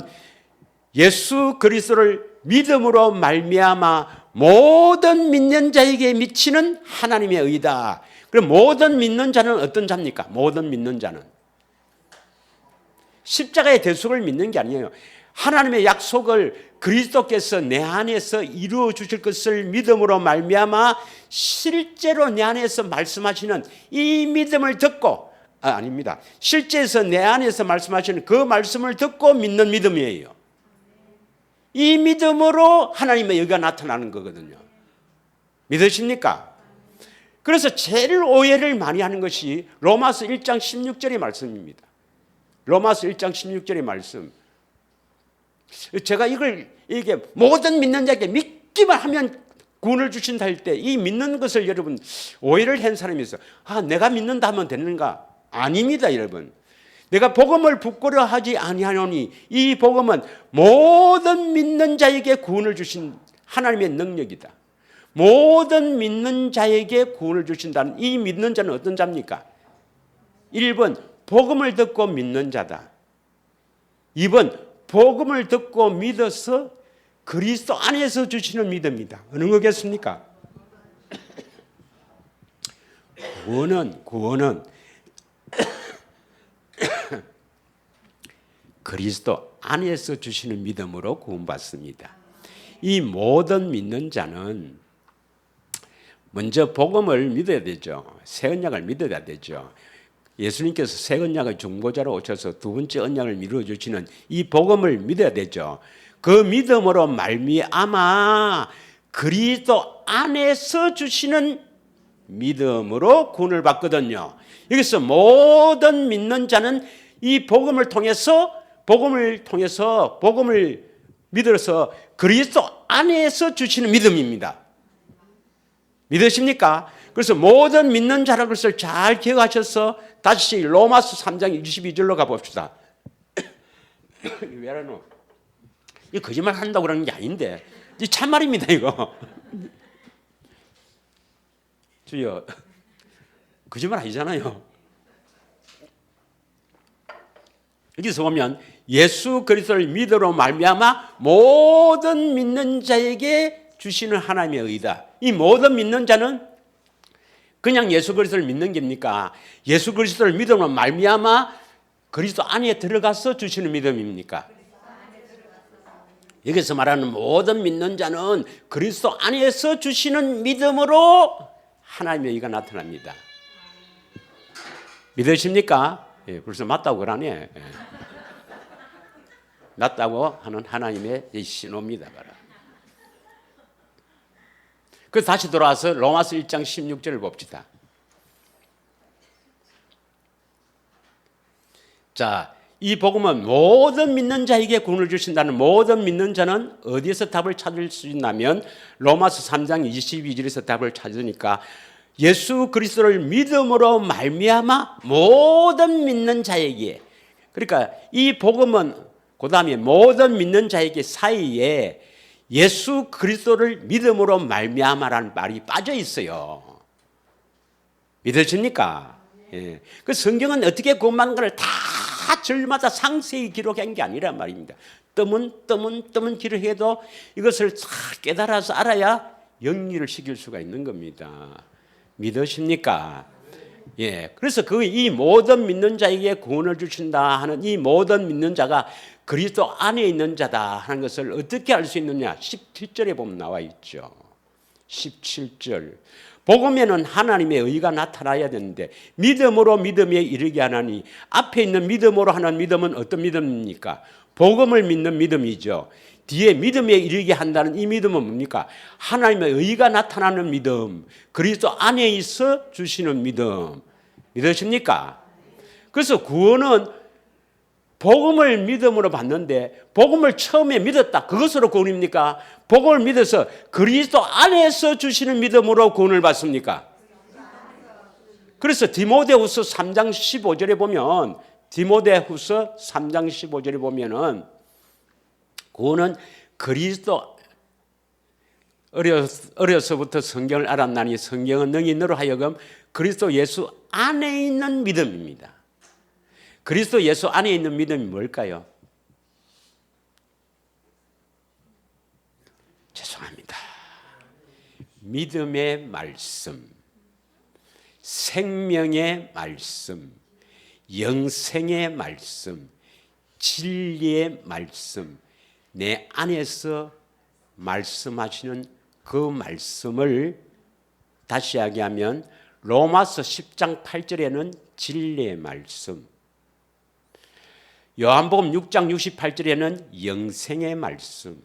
예수 그리스도를 믿음으로 말미암아 모든 믿는 자에게 미치는 하나님의 의다. 그럼 모든 믿는 자는 어떤 자입니까? 모든 믿는 자는 십자가의 대속을 믿는 게 아니에요. 하나님의 약속을 그리스도께서 내 안에서 이루어 주실 것을 믿음으로 말미암아 실제로 내 안에서 말씀하시는 이 믿음을 듣고, 아닙니다. 실제에서 내 안에서 말씀하시는 그 말씀을 듣고 믿는 믿음이에요. 이 믿음으로 하나님의 의가 나타나는 거거든요. 믿으십니까? 그래서 제일 오해를 많이 하는 것이 로마서 1장 16절의 말씀입니다. 로마서 1장 16절의 말씀. 제가 이게 모든 믿는 자에게 믿기만 하면 구원을 주신다 할 때 이 믿는 것을 여러분 오해를 한 사람이 있어요. 내가 믿는다 하면 되는가? 아닙니다, 여러분. 내가 복음을 부끄러워하지 아니하노니 이 복음은 모든 믿는 자에게 구원을 주신 하나님의 능력이다. 모든 믿는 자에게 구원을 주신다는 이 믿는 자는 어떤 자입니까? 1번 복음을 듣고 믿는 자다. 2번 복음을 듣고 믿어서 그리스도 안에서 주시는 믿음이다. 어느 거겠습니까? 구원은 그리스도 안에서 주시는 믿음으로 구원받습니다. 이 모든 믿는 자는 먼저 복음을 믿어야 되죠. 새 언약을 믿어야 되죠. 예수님께서 새 언약의 중보자로 오셔서 두 번째 언약을 이루어 주시는 이 복음을 믿어야 되죠. 그 믿음으로 말미암아 그리스도 안에서 주시는 믿음으로 구원을 받거든요. 여기서 모든 믿는 자는 이 복음을 믿어서 그리스도 안에서 주시는 믿음입니다. 믿으십니까? 그래서 모든 믿는 자라는 것을 잘 기억하셔서 다시 로마서 3장 22절로 가봅시다. 왜라노? 이 거짓말 한다고 그러는 게 아닌데 이 참말입니다, 이거. 주여, 거짓말 아니잖아요. 여기서 보면 예수 그리스도를 믿음으로 말미암아 모든 믿는 자에게 주시는 하나님의 의다. 이 모든 믿는 자는 그냥 예수 그리스도를 믿는 겁니까? 예수 그리스도를 믿음으로 말미암아 그리스도 안에 들어가서 주시는 믿음입니까? 여기서 말하는 모든 믿는 자는 그리스도 안에서 주시는 믿음으로 하나님의 의가 나타납니다. 믿으십니까? 벌써 맞다고 그러네. 맞다고 하는 하나님의 신호입니다. 그래서 다시 돌아와서 로마서 1장 16절을 봅시다. 자, 이 복음은 모든 믿는 자에게 구원을 주신다는 모든 믿는 자는 어디에서 답을 찾을 수 있냐면 로마서 3장 22절에서 답을 찾으니까 예수 그리스도를 믿음으로 말미암아 모든 믿는 자에게, 그러니까 이 복음은 그 다음에 모든 믿는 자에게 사이에 예수 그리스도를 믿음으로 말미암아라는 말이 빠져 있어요. 믿으십니까? 예. 그 성경은 어떻게 그것만 걸 다 절마다 상세히 기록한 게 아니란 말입니다. 뜨문 기록해도 이것을 다 깨달아서 알아야 영리를 시킬 수가 있는 겁니다. 믿으십니까? 예. 그래서 이 모든 믿는 자에게 구원을 주신다 하는 이 모든 믿는 자가 그리스도 안에 있는 자다 하는 것을 어떻게 알 수 있느냐? 17절에 보면 나와 있죠. 17절. 복음에는 하나님의 의가 나타나야 되는데 믿음으로 믿음에 이르게 하나니 앞에 있는 믿음으로 하는 믿음은 어떤 믿음입니까? 복음을 믿는 믿음이죠. 뒤에 믿음에 이르게 한다는 이 믿음은 뭡니까? 하나님의 의가 나타나는 믿음, 그리스도 안에 있어 주시는 믿음. 믿으십니까? 그래서 구원은 복음을 믿음으로 받는데 복음을 처음에 믿었다. 그것으로 구원입니까? 복음을 믿어서 그리스도 안에서 주시는 믿음으로 구원을 받습니까? 그래서 디모데후서 3장 15절에 보면 디모데후서 3장 15절에 보면은 구원은 그리스도 어려서부터 성경을 알았나니 성경은 능히 너로 하여금 그리스도 예수 안에 있는 믿음입니다. 그리스도 예수 안에 있는 믿음이 뭘까요? 죄송합니다. 믿음의 말씀, 생명의 말씀, 영생의 말씀, 진리의 말씀, 내 안에서 말씀하시는 그 말씀을 다시 이야기하면 로마서 10장 8절에는 진리의 말씀, 요한복음 6장 68절에는 영생의 말씀.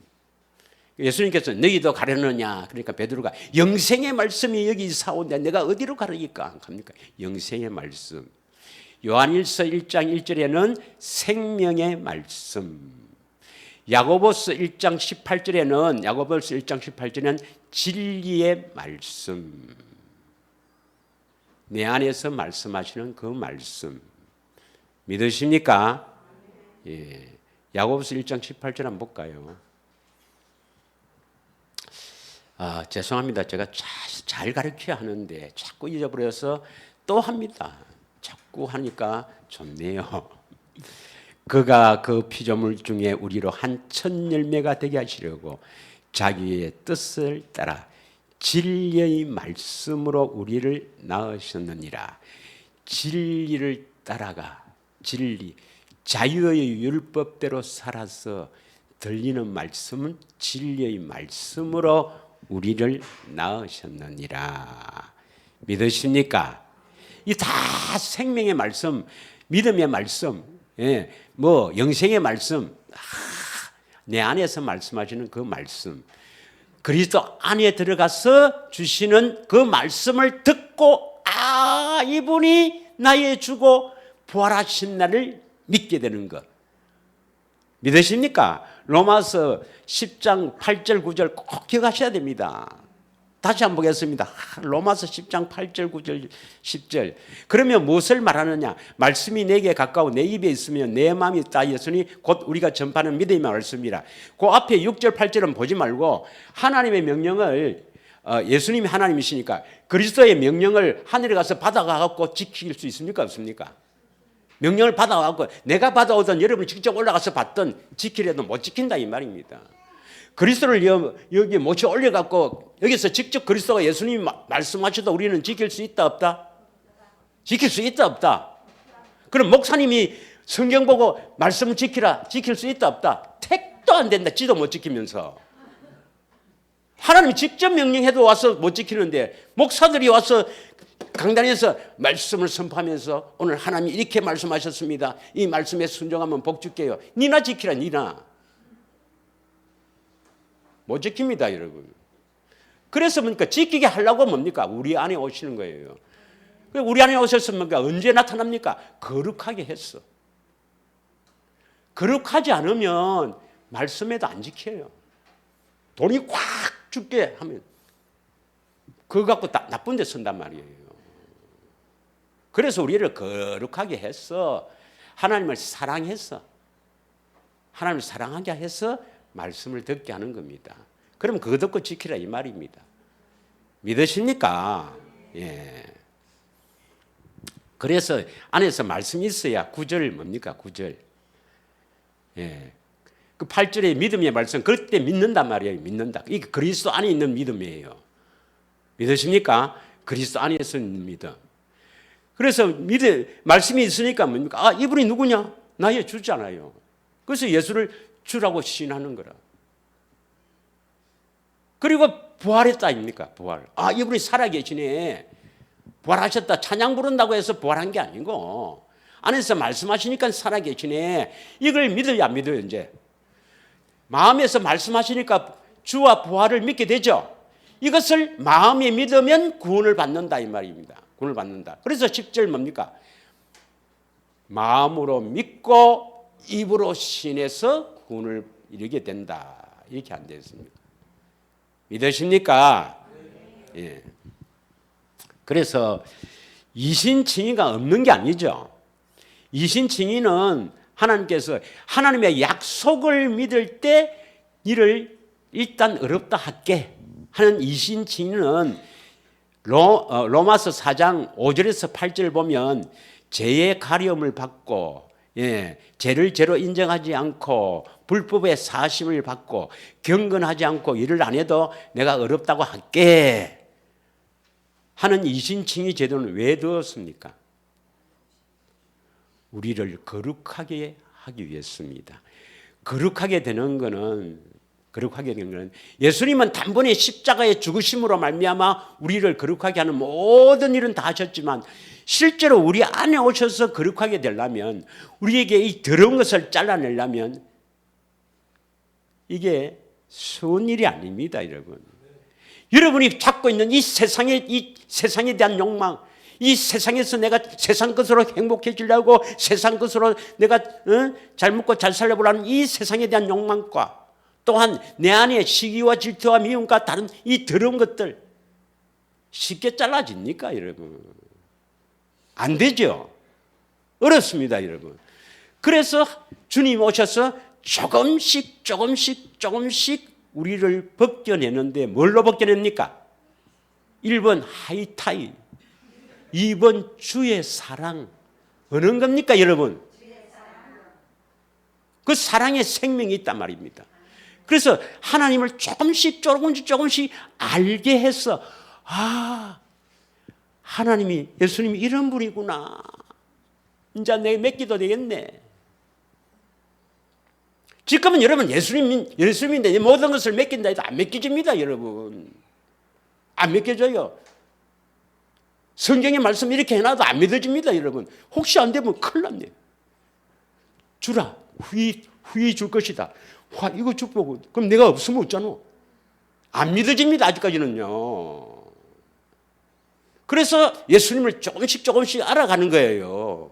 예수님께서 너희도 가려느냐? 그러니까 베드로가 영생의 말씀이 여기 있사온데 내가 어디로 가르니까 합니까? 영생의 말씀. 요한일서 1장 1절에는 생명의 말씀. 야고보서 1장 18절에는 진리의 말씀. 내 안에서 말씀하시는 그 말씀. 믿으십니까? 예. 야고보서 1장 18절 한번 볼까요? 죄송합니다. 제가 잘 가르쳐야 하는데 자꾸 잊어버려서 또 합니다. 자꾸 하니까 좋네요. 그가 그 피조물 중에 우리로 한 천 열매가 되게 하시려고 자기의 뜻을 따라 진리의 말씀으로 우리를 낳으셨느니라. 진리를 따라가 진리, 자유의 율법대로 살아서 들리는 말씀은 진리의 말씀으로 우리를 낳으셨느니라. 믿으십니까? 이 다 생명의 말씀, 믿음의 말씀, 영생의 말씀, 내 안에서 말씀하시는 그 말씀, 그리스도 안에 들어가서 주시는 그 말씀을 듣고 이분이 나의 주고 부활하신 나를 믿게 되는 것. 믿으십니까? 로마서 10장 8절 9절 꼭 기억하셔야 됩니다. 다시 한번 보겠습니다. 로마서 10장 8절 9절 10절. 그러면 무엇을 말하느냐? 말씀이 내게 가까워 내 입에 있으면 내 마음이 따였으니 곧 우리가 전파하는 믿음의 말씀이라. 그 앞에 6절 8절은 보지 말고 하나님의 명령을 예수님이 하나님이시니까 그리스도의 명령을 하늘에 가서 받아가고 지킬 수 있습니까? 없습니까? 명령을 받아가고 내가 받아오던 여러분이 직접 올라가서 받던 지키려도 못 지킨다 이 말입니다. 그리스도를 여기 모셔 올려갖고 여기서 직접 그리스도가 예수님이 말씀하셔도 우리는 지킬 수 있다 없다? 지킬 수 있다 없다? 그럼 목사님이 성경 보고 말씀 지키라 지킬 수 있다 없다? 택도 안 된다. 지도 못 지키면서. 하나님이 직접 명령해도 와서 못 지키는데 목사들이 와서 강단에서 말씀을 선포하면서 오늘 하나님이 이렇게 말씀하셨습니다. 이 말씀에 순종하면 복 줄게요. 니나 지키라 니나. 못 지킵니다 여러분. 그래서 뭡니까? 지키게 하려고 뭡니까? 우리 안에 오시는 거예요. 우리 안에 오셨으면 언제 나타납니까? 거룩하게 했어. 거룩하지 않으면 말씀에도 안 지켜요. 돈이 꽉 죽게 하면 그거 갖고 나쁜 데 쓴단 말이에요. 그래서 우리를 거룩하게 해서 하나님을 사랑해서, 하나님을 사랑하게 해서 말씀을 듣게 하는 겁니다. 그럼 그거 듣고 지키라 이 말입니다. 믿으십니까? 예. 그래서 안에서 말씀이 있어야 9절 뭡니까? 9절. 예. 그 8절의 믿음의 말씀, 그럴 때 믿는단 말이에요. 믿는다. 이게 그리스도 안에 있는 믿음이에요. 믿으십니까? 그리스도 안에서 있는 믿음. 그래서 말씀이 있으니까 뭡니까? 아, 이분이 누구냐? 나의 주잖아요. 그래서 예수를 주라고 시인하는 거라. 그리고 부활했다 아닙니까? 부활. 아, 이분이 살아계시네. 부활하셨다. 찬양 부른다고 해서 부활한 게 아니고 안에서 말씀하시니까 살아계시네. 이걸 믿어야 안 믿어요, 이제. 마음에서 말씀하시니까 주와 부활을 믿게 되죠. 이것을 마음에 믿으면 구원을 받는다 이 말입니다. 구원을 받는다. 그래서 10절 뭡니까? 마음으로 믿고 입으로 신해서 구원을 이루게 된다. 이렇게 안 되었습니까? 믿으십니까? 예. 그래서 이신칭의가 없는 게 아니죠. 이신칭의는 하나님께서 하나님의 약속을 믿을 때 이를 일단 어렵다 할게 하는 이신칭의는 로마서 4장 5절에서 8절 보면 죄의 가려움을 받고, 예, 죄를 죄로 인정하지 않고 불법의 사심을 받고 경건하지 않고 일을 안 해도 내가 어렵다고 할게 하는 이신칭의 제도는 왜 두었습니까? 우리를 거룩하게 하기 위해서입니다. 거룩하게 되는 것은 예수님은 단번에 십자가의 죽으심으로 말미암아 우리를 거룩하게 하는 모든 일은 다 하셨지만 실제로 우리 안에 오셔서 거룩하게 되려면, 우리에게 이 더러운 것을 잘라내려면 이게 쉬운 일이 아닙니다, 여러분. 여러분이 갖고 있는 이 세상에 대한 욕망, 이 세상에서 내가 세상 것으로 행복해지려고 세상 것으로 내가 잘 먹고 잘 살려보라는 이 세상에 대한 욕망과 또한 내 안에 시기와 질투와 미움과 다른 이 더러운 것들 쉽게 잘라집니까, 여러분? 안 되죠. 어렵습니다, 여러분. 그래서 주님 오셔서 조금씩 우리를 벗겨내는데 뭘로 벗겨냅니까? 1번 하이타이, 2번 주의 사랑. 어느 겁니까, 여러분? 그 사랑의 생명이 있단 말입니다. 그래서 하나님을 조금씩 알게 해서, 아, 하나님이, 예수님이 이런 분이구나. 이제 내가 맡기도 되겠네. 지금은 여러분 예수님인데 모든 것을 맡긴다 해도 안 맡겨집니다, 여러분. 안 맡겨져요. 성경의 말씀 이렇게 해놔도 안 믿어집니다, 여러분. 혹시 안 되면 큰일 났네요. 주라, 후히 줄 것이다. 와, 이거 축복은 그럼 내가 없으면 없잖아. 안 믿어집니다, 아직까지는요. 그래서 예수님을 조금씩 알아가는 거예요.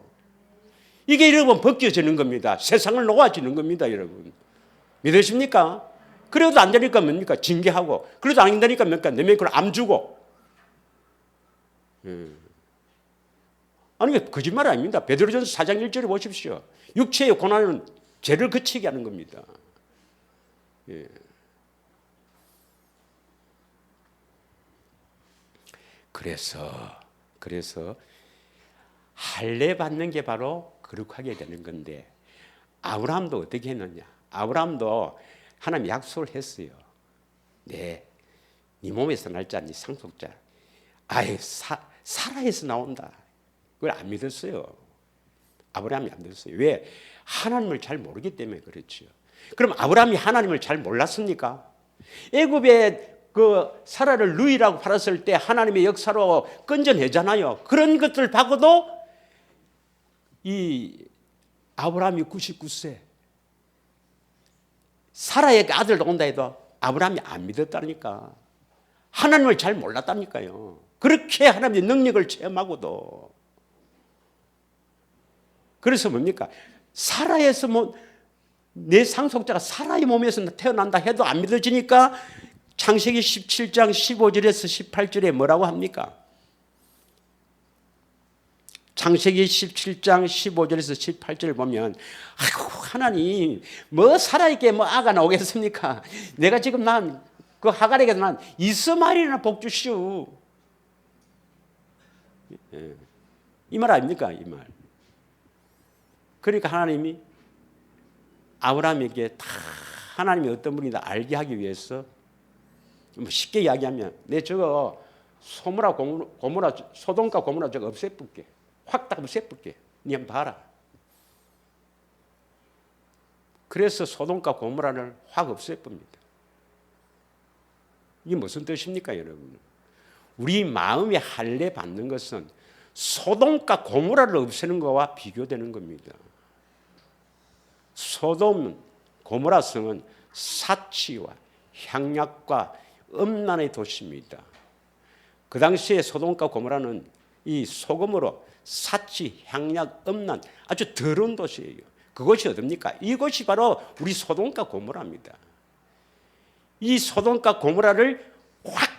이게 여러분 벗겨지는 겁니다. 세상을 놓아지는 겁니다, 여러분. 믿으십니까? 그래도 안 되니까 뭡니까? 징계하고. 그래도 안 되니까 뭡니까? 내 명을 암 주고. 아니, 거짓말 아닙니다. 베드로전서 4장 1절에 보십시오. 육체의 고난은 죄를 그치게 하는 겁니다. 예. 그래서 할례 받는 게 바로 거룩하게 되는 건데, 아브라함도 어떻게 했느냐? 아브라함도 하나님 약속을 했어요. 네 몸에서 날 자, 네 상속자. 아예 사라에서 나온다. 그걸 안 믿었어요. 아브라함이 안 믿었어요. 왜? 하나님을 잘 모르기 때문에 그렇죠. 그럼 아브라함이 하나님을 잘 몰랐습니까? 애굽에 그 사라를 누이라고 팔았을 때 하나님의 역사로 건져내잖아요. 그런 것들 봐도 이 아브라함이 99세, 사라의 아들도 온다 해도 아브라함이 안 믿었다니까. 하나님을 잘 몰랐다니까요. 그렇게 하나님의 능력을 체험하고도. 그래서 뭡니까? 사라에서 내 상속자가 사라의 몸에서 태어난다 해도 안 믿어지니까 창세기 17장 15절에서 18절에 뭐라고 합니까? 창세기 17장 15절에서 18절을 보면 아이고 하나님 뭐 살아있게 뭐 아가 나오겠습니까? 내가 지금 난 그 하갈에게 난 이스마엘이나 복 주시오. 이 말 아닙니까? 이 말. 그러니까 하나님이 아브라함에게 다 하나님이 어떤 분이다 알게 하기 위해서 뭐 쉽게 이야기하면 내 저거 고모라 소돔과 고모라 저거 없애볼게. 확 딱 없애볼게. 니 한번 봐라. 그래서 소돔과 고모라를 확 없애봅니다. 이게 무슨 뜻입니까, 여러분? 우리 마음에 할례 받는 것은 소돔과 고모라를 없애는 것과 비교되는 겁니다. 소돔, 고모라 성은 사치와 향락과 음란의 도시입니다. 그 당시에 소돔과 고모라는 이 소금으로 사치, 향락, 음란 아주 더러운 도시예요. 그것이 어딥니까? 이것이 바로 우리 소돔과 고모라입니다. 이 소돔과 고모라를 확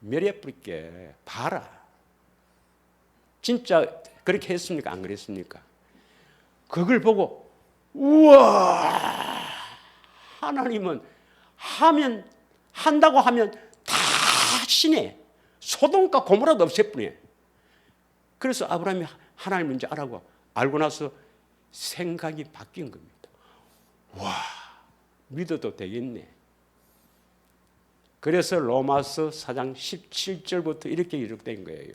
멸해버릴게 봐라. 진짜 그렇게 했습니까? 안 그랬습니까? 그걸 보고 우와 하나님은 한다고 하면 다 신해. 소돔과 고모라도 없애뿐이에요. 그래서 아브라함이 하나님 인지 알고 나서 생각이 바뀐 겁니다. 와 믿어도 되겠네. 그래서 로마서 4장 17절부터 이렇게 기록된 거예요.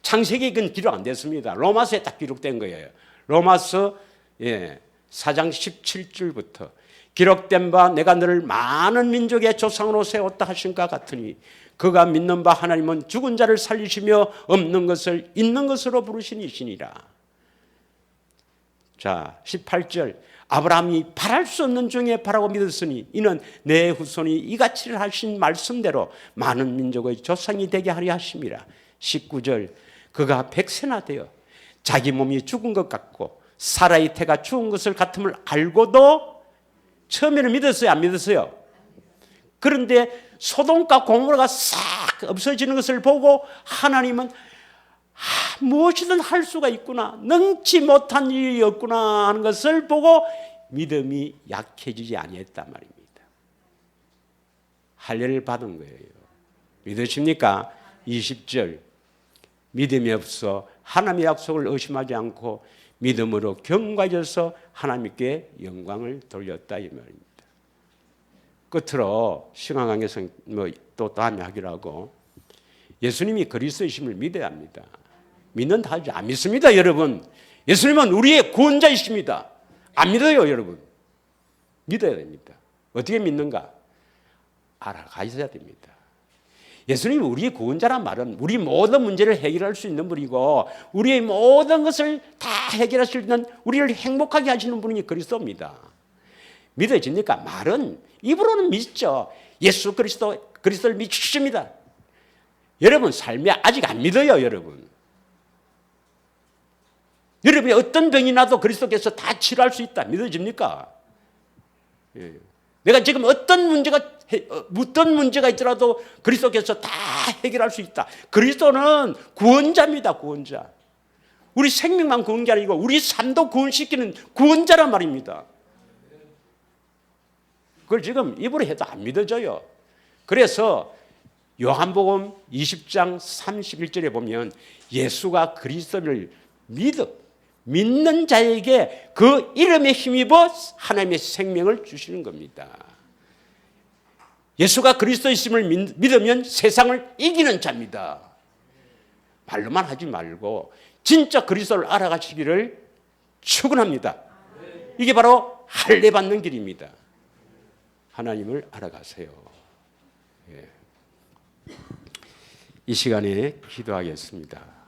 창세기에 그건 기록 안 됐습니다. 로마서에 딱 기록된 거예요. 로마서 4장 17절부터 기록된 바 내가 너를 많은 민족의 조상으로 세웠다 하신 것 같으니 그가 믿는 바 하나님은 죽은 자를 살리시며 없는 것을 있는 것으로 부르신 이시니라. 자 18절 아브라함이 바랄 수 없는 중에 바라고 믿었으니 이는 내 후손이 이같이 하신 말씀대로 많은 민족의 조상이 되게 하려 하심이라. 19절 그가 백세나 되어 자기 몸이 죽은 것 같고 사라의 태가 죽은 것을 같음을 알고도 처음에는 믿었어요? 안 믿었어요? 그런데 소돔과 고모라가 싹 없어지는 것을 보고 하나님은 무엇이든 할 수가 있구나, 능치 못한 일이 없구나 하는 것을 보고 믿음이 약해지지 아니했단 말입니다. 할례를 받은 거예요. 믿으십니까? 20절 믿음이 없어 하나님의 약속을 의심하지 않고 믿음으로 경과해져서 하나님께 영광을 돌렸다 이 말입니다. 끝으로 시간 관계상 또 다음에 하기로 하고 예수님이 그리스도이심을 믿어야 합니다. 믿는다 하지 안 믿습니다, 여러분. 예수님은 우리의 구원자이십니다. 안 믿어요, 여러분. 믿어야 됩니다. 어떻게 믿는가? 알아가셔야 됩니다. 예수님이 우리의 구원자란 말은 우리 모든 문제를 해결할 수 있는 분이고 우리의 모든 것을 다 해결할 수 있는 우리를 행복하게 하시는 분이 그리스도입니다. 믿어집니까? 말은 입으로는 믿죠. 예수 그리스도를 믿습니다. 여러분 삶에 아직 안 믿어요, 여러분. 여러분이 어떤 병이 나도 그리스도께서 다 치료할 수 있다. 믿어집니까? 예. 내가 지금 어떤 문제가 있더라도 그리스도께서 다 해결할 수 있다. 그리스도는 구원자입니다, 구원자. 우리 생명만 구원자 아니고 우리 삶도 구원시키는 구원자란 말입니다. 그걸 지금 입으로 해도 안 믿어져요. 그래서 요한복음 20장 31절에 보면 예수가 그리스도를 믿는 자에게 그 이름에 힘입어 하나님의 생명을 주시는 겁니다. 예수가 그리스도이심을 믿으면 세상을 이기는 자입니다. 말로만 하지 말고 진짜 그리스도를 알아가시기를 축원합니다. 이게 바로 할례 받는 길입니다. 하나님을 알아가세요. 이 시간에 기도하겠습니다.